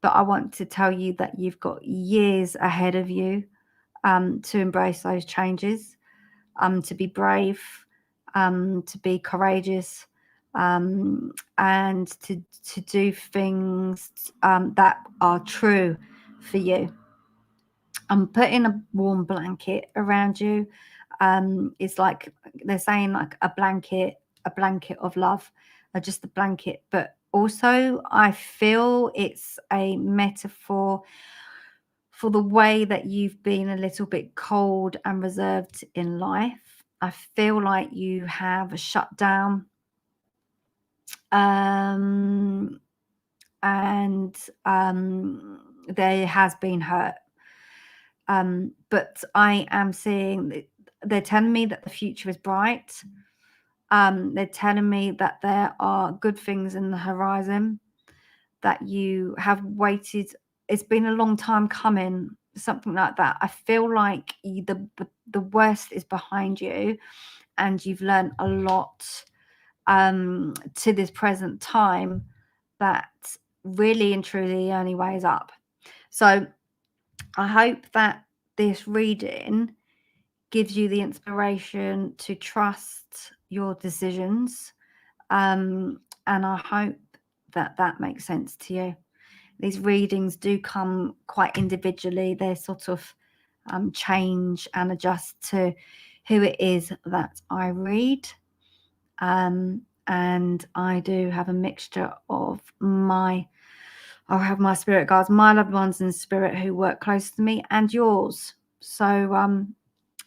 but I want to tell you that you've got years ahead of you to embrace those changes, to be brave, to be courageous, and to do things that are true for you. I'm putting a warm blanket around you. It's like they're saying, like a blanket of love, just a blanket. But also, I feel it's a metaphor for the way that you've been a little bit cold and reserved in life. I feel like you have shut down, and there has been hurt. But I am seeing that they're telling me that the future is bright. They're telling me that there are good things in the horizon, that you have waited. It's been a long time coming, something like that. I feel like the worst is behind you, and you've learned a lot to this present time, that really and truly the only way is up. So I hope that this reading gives you the inspiration to trust your decisions. And I hope that that makes sense to you. These readings do come quite individually. They sort of change and adjust to who it is that I read. And I do have a mixture of I'll have my spirit guides, my loved ones in spirit who work close to me, and yours. So,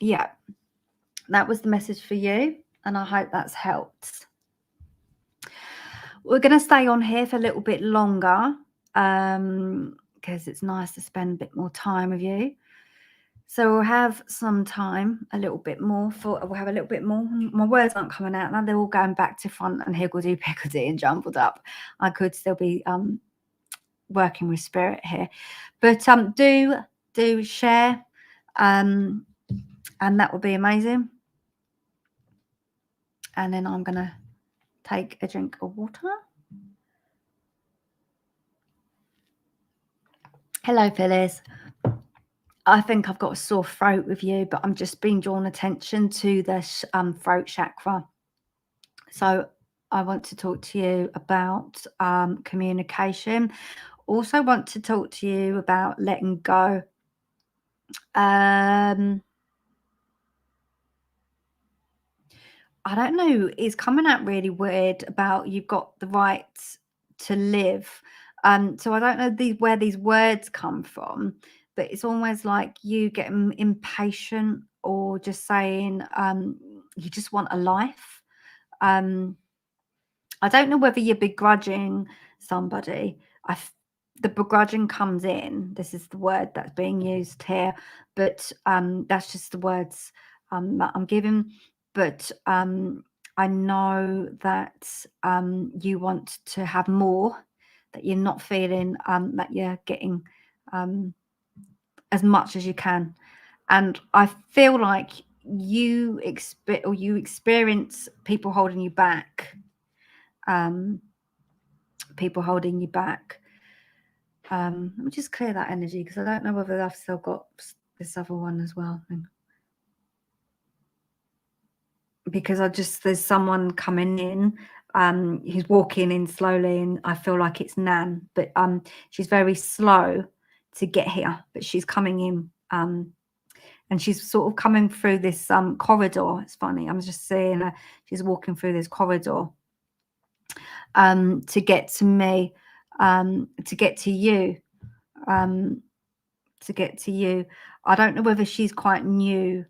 yeah, that was the message for you, and I hope that's helped. We're going to stay on here for a little bit longer because it's nice to spend a bit more time with you. So we'll have some time, we'll have a little bit more. My words aren't coming out now. They're all going back to front and higgledy-piggledy and jumbled up. I could still be working with spirit here, but do share, and that would be amazing. And then I'm gonna take a drink of water. Hello, Phyllis. I think I've got a sore throat with you, but I'm just being drawn attention to the throat chakra. So I want to talk to you about communication. Also want to talk to you about letting go. I don't know, it's coming out really weird about you've got the right to live. So I don't know where these words come from, but it's almost like you get impatient, or just saying you just want a life. I don't know whether you're begrudging somebody. The begrudging comes in. This is the word that's being used here, but that's just the words that I'm giving. But I know that you want to have more, that you're not feeling that you're getting as much as you can. And I feel like you experience people holding you back. People holding you back. Let me just clear that energy, because I don't know whether I've still got this other one as well. Because there's someone coming in, who's walking in slowly, and I feel like it's Nan, but she's very slow to get here, but she's coming in, and she's sort of coming through this corridor. It's funny, I'm just seeing her, she's walking through this corridor to get to me, to get to you, to get to you. I don't know whether she's quite new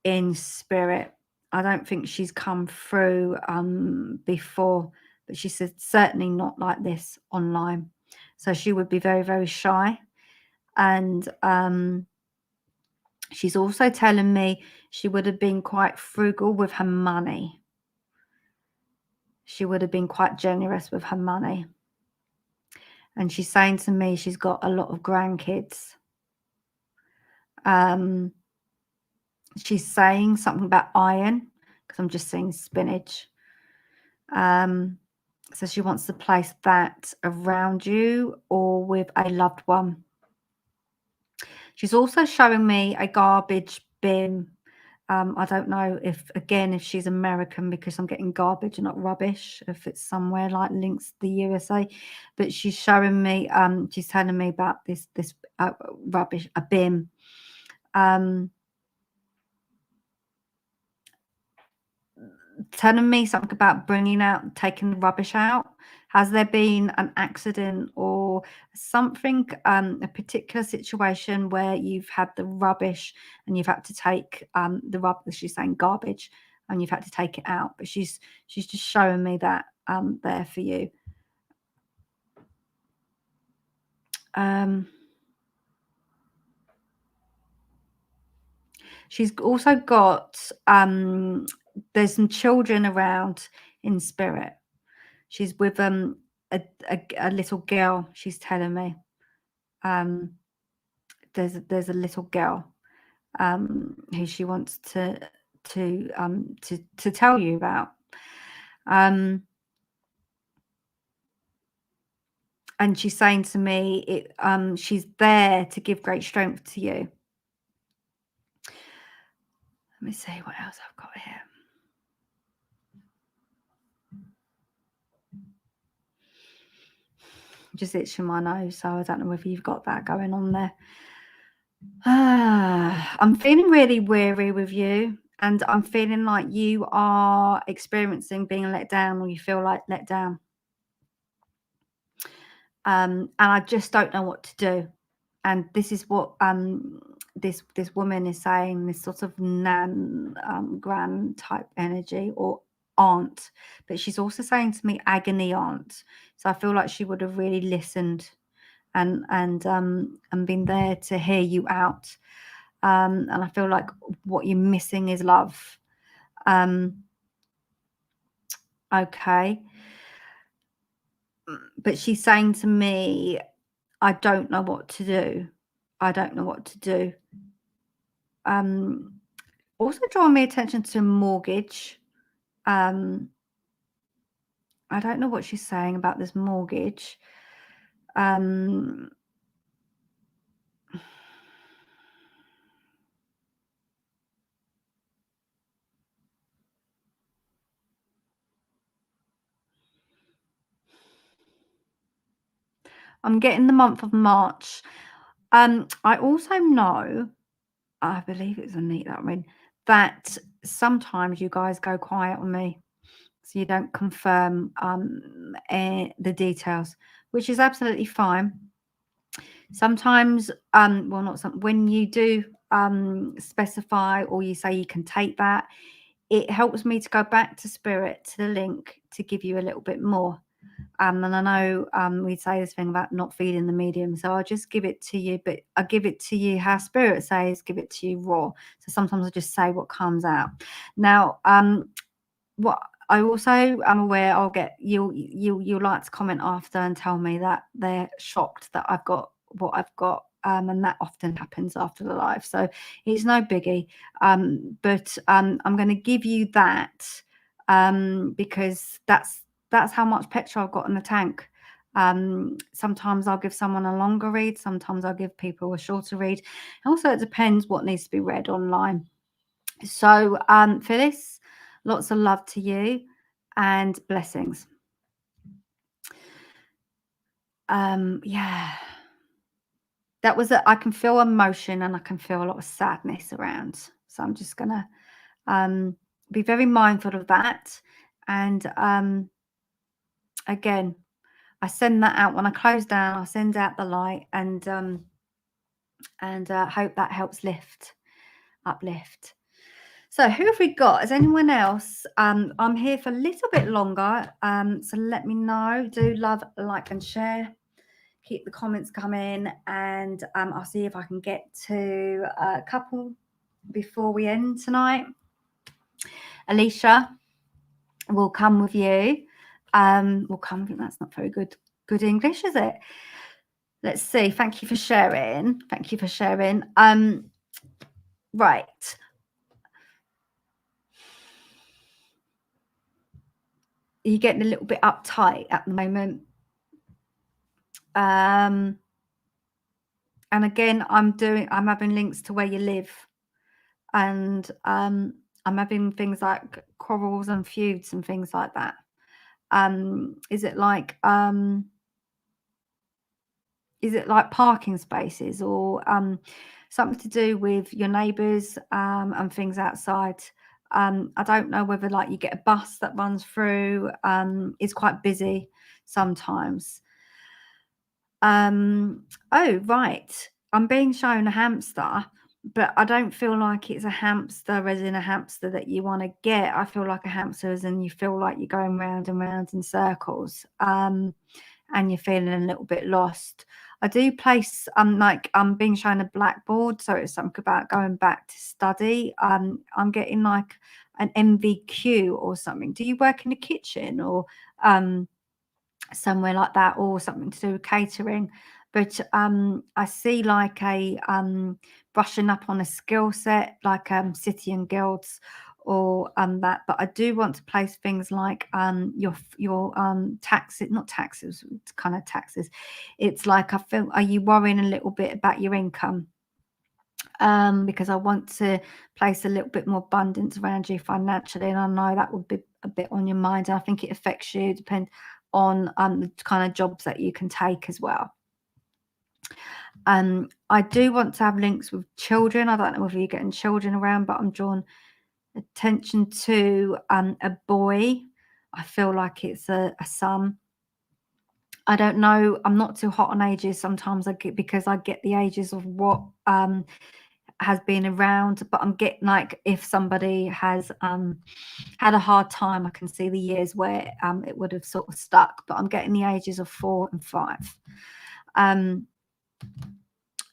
in spirit. I don't think she's come through before, but she said certainly not like this online. So she would be very, very shy. And she's also telling me she would have been quite frugal with her money. She would have been quite generous with her money. And she's saying to me she's got a lot of grandkids. She's saying something about iron, because I'm just seeing spinach. So she wants to place that around you or with a loved one. She's also showing me a garbage bin. I don't know if she's American, because I'm getting garbage and not rubbish, if it's somewhere like links to the USA. But she's showing me, she's telling me about this rubbish, a bin. Telling me something about taking the rubbish out. Has there been an accident or something, a particular situation where you've had the rubbish and you've had to take the rubbish, she's saying garbage, and you've had to take it out? But she's just showing me that there for you. She's also got there's some children around in spirit. She's with a little girl. She's telling me there's a little girl who she wants to tell you about. And she's saying to me, she's there to give great strength to you. Let me see what else I've got here. Just itching my nose, so I don't know whether you've got that going on there. I'm feeling really weary with you, and I'm feeling like you are experiencing being let down, or you feel like let down. And I just don't know what to do. And this is what this woman is saying, this sort of nan, grand type energy, or aunt. But she's also saying to me agony aunt. So I feel like she would have really listened and been there to hear you out. And I feel like what you're missing is love. Okay. But she's saying to me, I don't know what to do. I don't know what to do. Also drawing me attention to mortgage. I don't know what she's saying about this mortgage. I'm getting the month of March. I also know, I believe it's Anita, that sometimes you guys go quiet on me. so you don't confirm the details, which is absolutely fine. Sometimes, well, not some, when you do specify or you say you can take that, it helps me to go back to spirit, to the link, to give you a little bit more. And I know we say this thing about not feeding the medium, so I'll just give it to you, but I give it to you how spirit says, give it to you raw. So sometimes I just say what comes out. Now, what I also am aware, I'll get you'll like to comment after and tell me that they're shocked that I've got what I've got, and that often happens after the live, so it's no biggie. But I'm going to give you that because that's how much petrol I've got in the tank. Sometimes I'll give someone a longer read, sometimes I'll give people a shorter read. Also, it depends what needs to be read online. So Phyllis, lots of love to you and blessings. Yeah, that was I can feel emotion and I can feel a lot of sadness around. So I'm just gonna be very mindful of that. And again, I send that out when I close down. I send out the light and hope that helps uplift. So who have we got? Is anyone else? I'm here for a little bit longer. So let me know. Do love, like, and share. Keep the comments coming, and I'll see if I can get to a couple before we end tonight. Alicia, we'll come with you. We'll come. That's not very good English, is it? Let's see. Thank you for sharing. Thank you for sharing. Right. You're getting a little bit uptight at the moment. And again, I'm having links to where you live, and I'm having things like quarrels and feuds and things like that. Is it like parking spaces or something to do with your neighbours and things outside? I don't know whether like you get a bus that runs through. It's quite busy sometimes. Oh, right. I'm being shown a hamster, but I don't feel like it's a hamster as in a hamster that you want to get. I feel like a hamster as in you feel like you're going round and round in circles, and you're feeling a little bit lost. I do place like I'm being shown a blackboard, so it's something about going back to study. I'm getting like an MVQ or something. Do you work in a kitchen or somewhere like that, or something to do with catering? But I see like a brushing up on a skill set, like city and guilds or that. But I do want to place things like your taxes, not taxes, it's kind of taxes. It's like I feel, are you worrying a little bit about your income? Because I want to place a little bit more abundance around you financially, and I know that would be a bit on your mind. And I think it affects you, depend on the kind of jobs that you can take as well. I do want to have links with children. I don't know whether you're getting children around, but I'm drawn attention to a boy. I feel like it's a son. I don't know. I'm not too hot on ages. Sometimes I get, because I get the ages of what has been around, but I'm getting like if somebody has had a hard time, I can see the years where it would have sort of stuck, but I'm getting the ages of 4 and 5.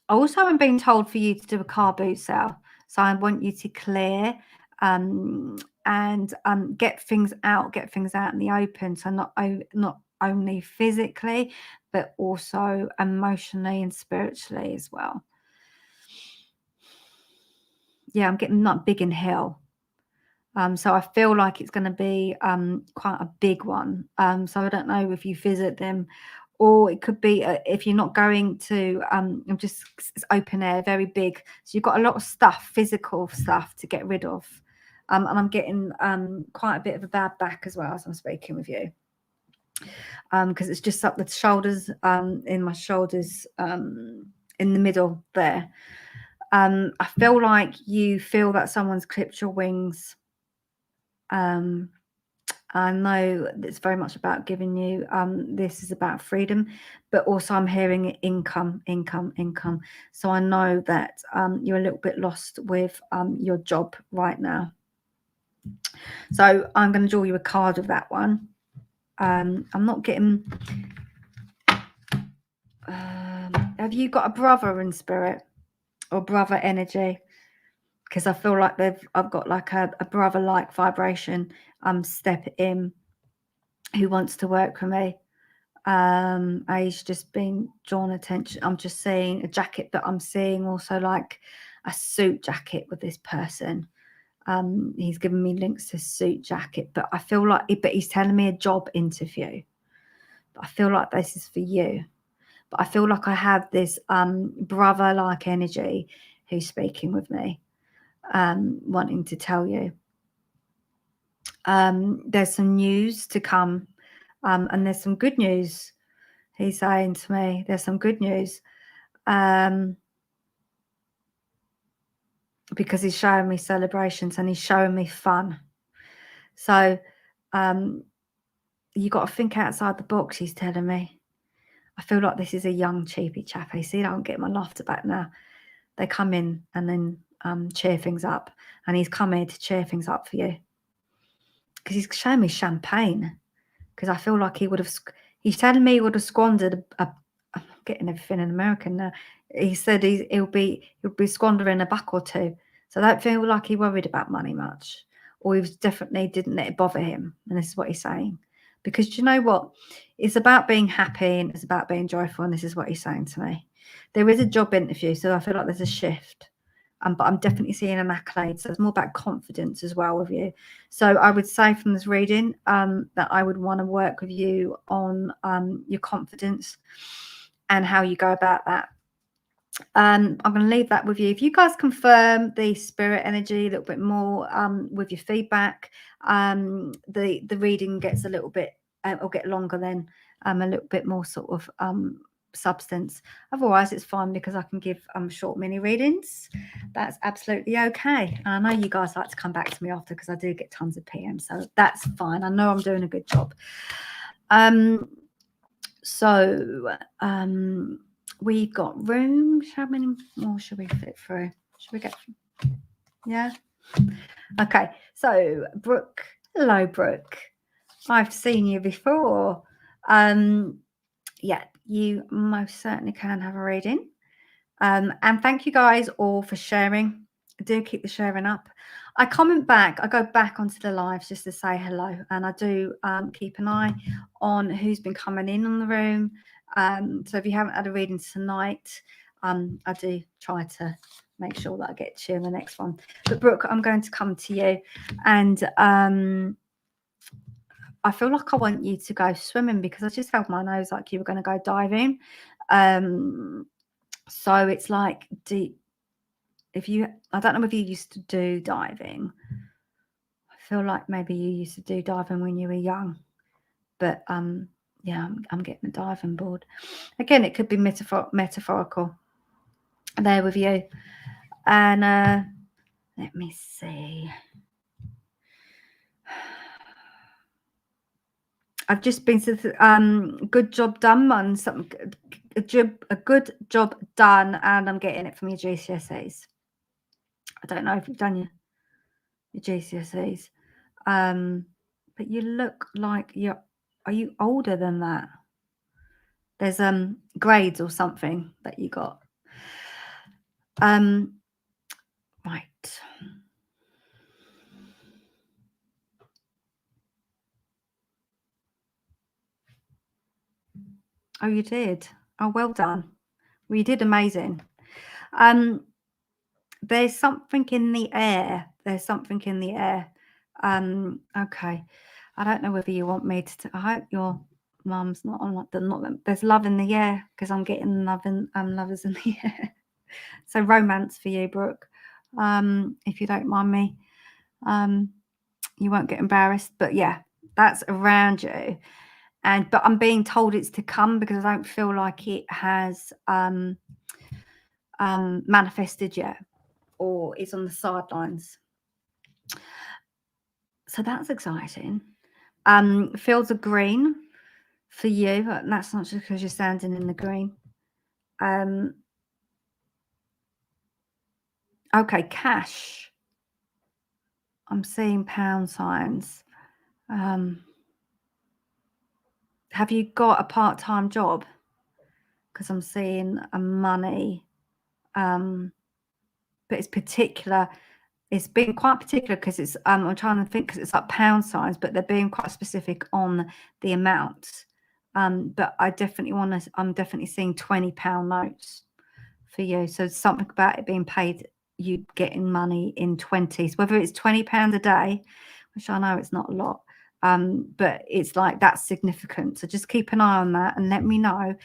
Also, I'm being told for you to do a car boot sale, so I want you to clear and get things out in the open, so not only physically but also emotionally and spiritually as well. Yeah, I'm getting not big in hell. So I feel like it's going to be quite a big one. So I don't know if you visit them, or it could be if you're not going to, just it's open air, very big. So you've got a lot of stuff, physical stuff to get rid of. And I'm getting quite a bit of a bad back as well as I'm speaking with you. Because it's just up the shoulders, in my shoulders, in the middle there. I feel like you feel that someone's clipped your wings. I know it's very much about giving you, this is about freedom, but also I'm hearing income. So I know that you're a little bit lost with your job right now. So I'm going to draw you a card of that one. I'm not getting... have you got a brother in spirit or brother energy? Because I feel like I've got like a brother-like vibration step in who wants to work for me. He's just been drawn attention. I'm just seeing a jacket, but I'm seeing also like a suit jacket with this person. He's given me links to suit jacket, but I feel like, but he's telling me a job interview. But I feel like this is for you. But I feel like I have this brother-like energy who's speaking with me, wanting to tell you. There's some news to come, and there's some good news. He's saying to me, there's some good news, because he's showing me celebrations and he's showing me fun. So you got to think outside the box, he's telling me. I feel like this is a young, cheapy chap. You see, I don't get my laughter back now. They come in and then cheer things up. And he's come here to cheer things up for you. Because he's showing me champagne. Because I feel like he would have... He's telling me he would have squandered I'm getting everything in American now. He said he'll be squandering a buck or two. So I don't feel like he worried about money much. Or he was definitely didn't let it bother him. And this is what he's saying. Because do you know what? It's about being happy and it's about being joyful. And this is what he's saying to me. There is a job interview, so I feel like there's a shift. But I'm definitely seeing an accolade. So it's more about confidence as well with you. So I would say from this reading that I would want to work with you on your confidence and how you go about that. I'm going to leave that with you. If you guys confirm the spirit energy a little bit more with your feedback, the reading gets a little bit, will get longer then, a little bit more sort of substance. Otherwise it's fine because I can give short mini readings. That's absolutely okay. And I know you guys like to come back to me after because I do get tons of PMs, so that's fine. I know I'm doing a good job. We've got room. How many more should we fit through? Should we get... Yeah. Okay. So Brooke, hello Brooke. I've seen you before. Yeah, you most certainly can have a reading. And thank you guys all for sharing. Do keep the sharing up. I comment back. I go back onto the lives just to say hello. And I do keep an eye on who's been coming in on the room. So if you haven't had a reading tonight, I do try to make sure that I get to you in the next one. But Brooke, I'm going to come to you. And I feel like I want you to go swimming because I just held my nose like you were going to go diving. So it's like deep. I don't know if you used to do diving. I feel like maybe you used to do diving when you were young. But yeah, I'm getting a diving board. Again, it could be metaphorical there with you. And let me see. I've just been to good job done on something. A good job done, and I'm getting it from your GCSEs. I don't know if you've done your GCSEs, but you look like are you older than that? There's grades or something that you got. Right. Oh, you did. Oh, well done. Well, you did amazing. There's something in the air. There's something in the air. Okay. I don't know whether you want me to. I hope your mum's not on. There's love in the air because I'm getting lovers in the air. So romance for you, Brooke. If you don't mind me, you won't get embarrassed. But yeah, that's around you. But I'm being told it's to come because I don't feel like it has manifested yet, or it's on the sidelines. So that's exciting. Fields of green for you. And that's not just because you're standing in the green. Okay, cash. I'm seeing pound signs. Have you got a part-time job? Because I'm seeing a money, but it's particular. It's being quite particular because it's, I'm trying to think because it's like pound signs, but they're being quite specific on the amount. But I definitely want to, I'm definitely seeing £20 notes for you. So something about it being paid, you getting money in 20s, whether it's £20 a day, which I know it's not a lot, but it's like that's significant. So just keep an eye on that and let me know.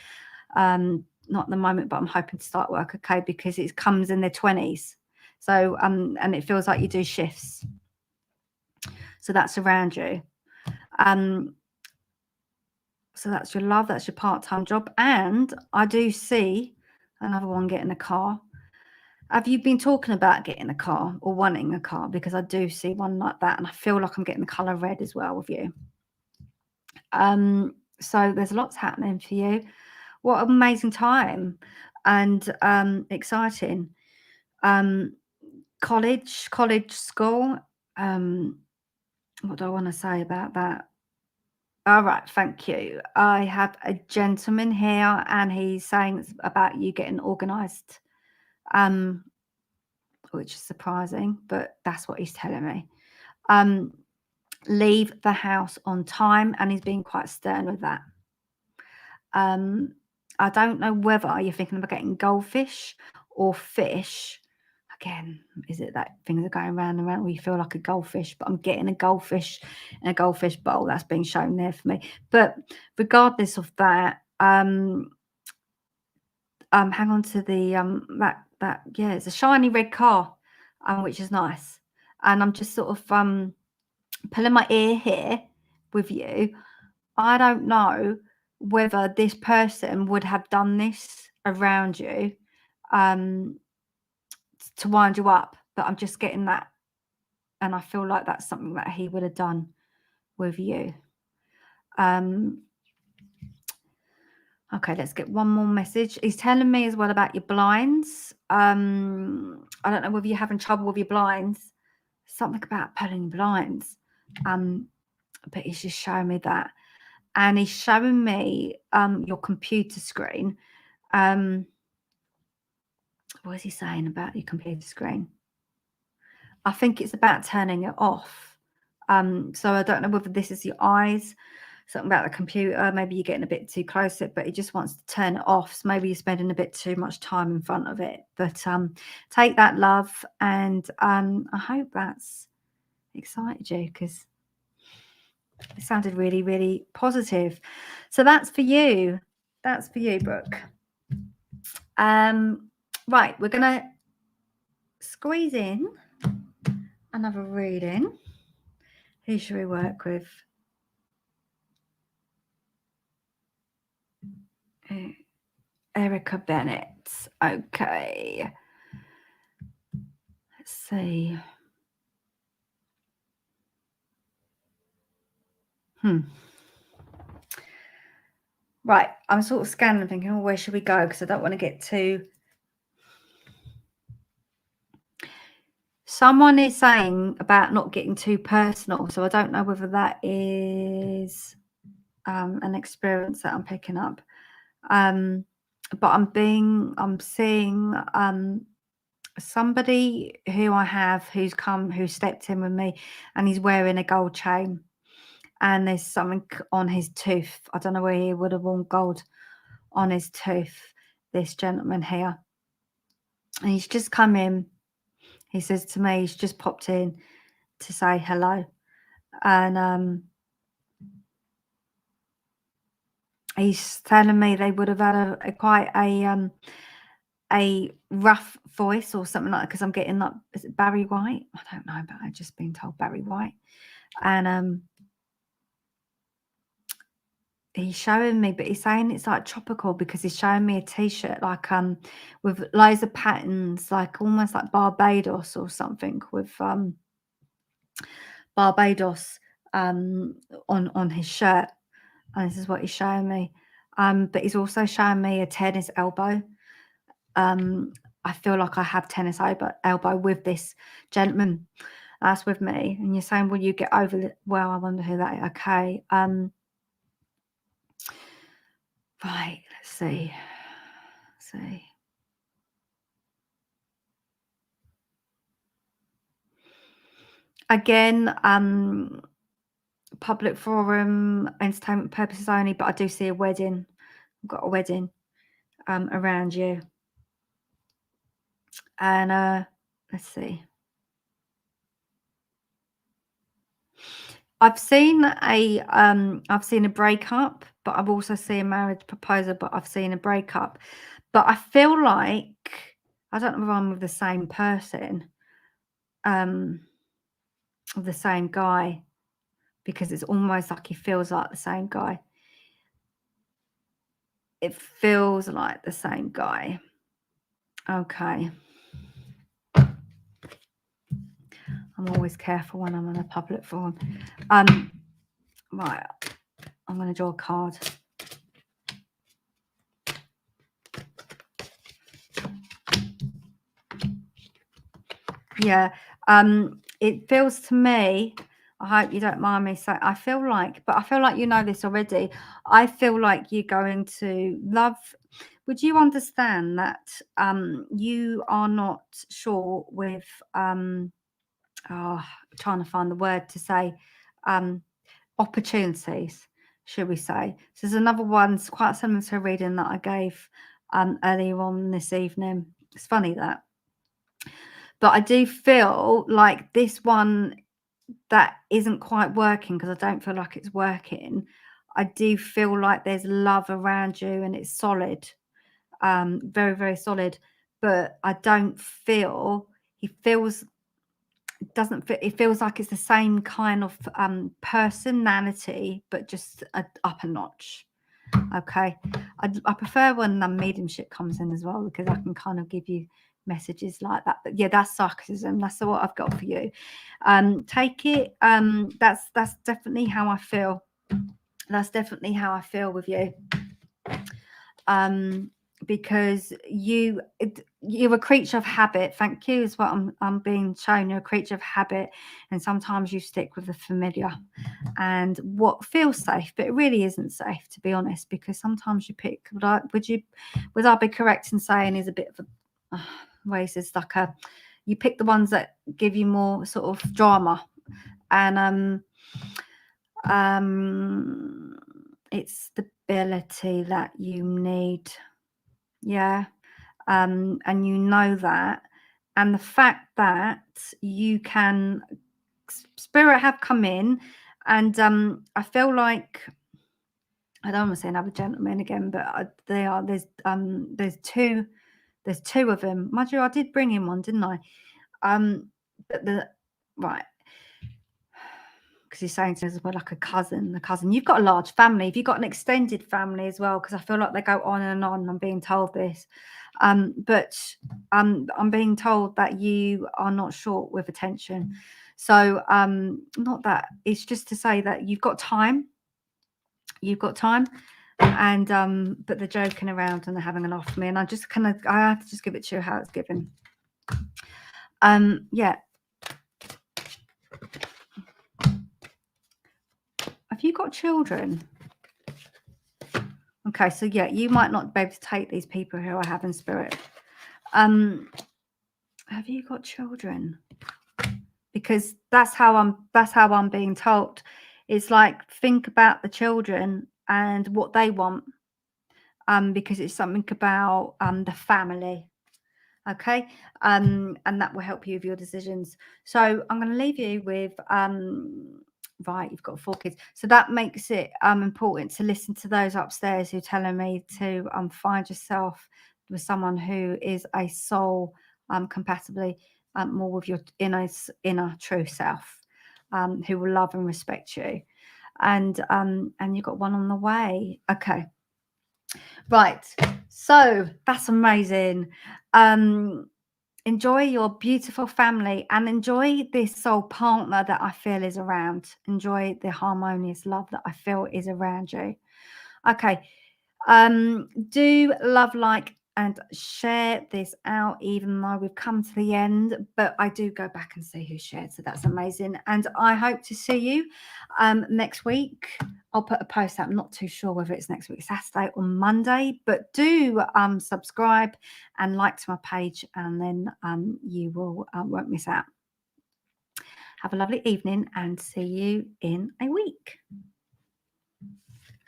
Not at the moment, but I'm hoping to start work, okay, because it comes in their 20s. So and it feels like you do shifts. So that's around you. So that's your love, that's your part-time job. And I do see another one getting a car. Have you been talking about getting a car or wanting a car? Because I do see one like that, and I feel like I'm getting the color red as well with you. So there's lots happening for you. What an amazing time and exciting. College, school. What do I want to say about that? All right, thank you. I have a gentleman here, and he's saying about you getting organised, which is surprising, but that's what he's telling me. Leave the house on time, and he's being quite stern with that. I don't know whether you're thinking about getting goldfish or fish. Again, is it that things are going round and round where you feel like a goldfish? But I'm getting a goldfish in a goldfish bowl. That's being shown there for me. But regardless of that, hang on to the yeah, it's a shiny red car, which is nice. And I'm just sort of pulling my ear here with you. I don't know whether this person would have done this around you to wind you up, but I'm just getting that, and I feel like that's something that he would have done with you. Okay, let's get one more message. He's telling me as well about your blinds. I don't know whether you're having trouble with your blinds. Something about pulling blinds. But he's just showing me that. And he's showing me your computer screen. What is he saying about your computer screen? I think it's about turning it off. So I don't know whether this is your eyes, something about the computer, maybe you're getting a bit too close to it, but he just wants to turn it off. So maybe you're spending a bit too much time in front of it. But take that, love, and I hope that's excited you, because it sounded really, really positive. So that's for you. That's for you, Brooke. Right, we're gonna squeeze in another reading. Who should we work with? Erica Bennett. Okay. Let's see. Right, I'm sort of scanning and thinking, oh, where should we go? Because I don't want to get too... Someone is saying about not getting too personal, so I don't know whether that is an experience that I'm picking up. But I'm seeing somebody who I have who stepped in with me, and he's wearing a gold chain, and there's something on his tooth. I don't know where he would have worn gold on his tooth, this gentleman here. And he's just come in. He says to me, he's just popped in to say hello. And he's telling me they would have had quite a rough voice or something like that, because I'm getting like, is it Barry White? I don't know, but I've just been told Barry White. And he's showing me, but he's saying it's like tropical, because he's showing me a t-shirt like with loads of patterns, like almost like Barbados or something, with Barbados on his shirt, and this is what he's showing me. But he's also showing me a tennis elbow. I feel like I have tennis elbow with this gentleman that's with me. And you're saying, will you get over it? Well, I wonder who that is. Okay. Right, let's see. Again, public forum, entertainment purposes only, but I do see a wedding. I've got a wedding around you. And let's see. I've seen a breakup, but I've also seen a marriage proposal, but I've seen a breakup. But I feel like, I don't know if I'm with the same person, the same guy, because it's almost like he feels like the same guy. It feels like the same guy. Okay. I'm always careful when I'm on a public forum. Right. I'm going to draw a card. Yeah. It feels to me, I hope you don't mind me saying, I feel like you know this already. I feel like you're going to love. Would you understand that you are not sure with trying to find the word to say, opportunities, should we say. So there's another one, it's quite similar to a reading that I gave earlier on this evening. It's funny that. But I do feel like this one that isn't quite working, because I don't feel like it's working. I do feel like there's love around you and it's solid, very, very solid. But I don't feel, it feels like it's the same kind of personality, but just up a notch. Okay. I prefer when the mediumship comes in as well, because I can kind of give you messages like that. But yeah, that's sarcasm. That's what I've got for you. Take it. That's definitely how I feel. That's definitely how I feel with you. Because you're a creature of habit. Thank you is what I'm being shown. You're a creature of habit, and sometimes you stick with the familiar and what feels safe, but it really isn't safe, to be honest, because sometimes you pick, would I be correct in saying, is a bit of a racist, like you pick the ones that give you more sort of drama, and it's stability that you need. Yeah. And you know that, and the fact that you can, spirit have come in, and I feel like, I don't want to say another gentleman again, but there's two of them. Mind you, I did bring in one, didn't I? But right, because he's saying to us, well, like a cousin. You've got a large family. If you've got an extended family as well, because I feel like they go on and on. I'm being told this. But I'm being told that you are not short with attention. So not that, it's just to say that you've got time. And but they're joking around and they're having an off for me, and I have to just give it to you how it's given. Yeah. Have you got children? Okay, so yeah, you might not be able to take these people who I have in spirit. Have you got children? Because that's how I'm being told. It's like, think about the children and what they want, because it's something about the family. Okay, and that will help you with your decisions. So I'm going to leave you with right, you've got 4 kids, so that makes it important to listen to those upstairs who are telling me to find yourself with someone who is a soul compatibly more with your inner true self, who will love and respect you, and you've got one on the way. Okay, right, so that's amazing. Enjoy your beautiful family and enjoy this soul partner that I feel is around. Enjoy the harmonious love that I feel is around you. Okay. Do love, like, and share this out, even though we've come to the end, but I do go back and see who shared, so that's amazing. And I hope to see you next week. I'll put a post out. I'm not too sure whether it's next week, Saturday or Monday, but do subscribe and like to my page, and then you won't miss out. Have a lovely evening and see you in a week.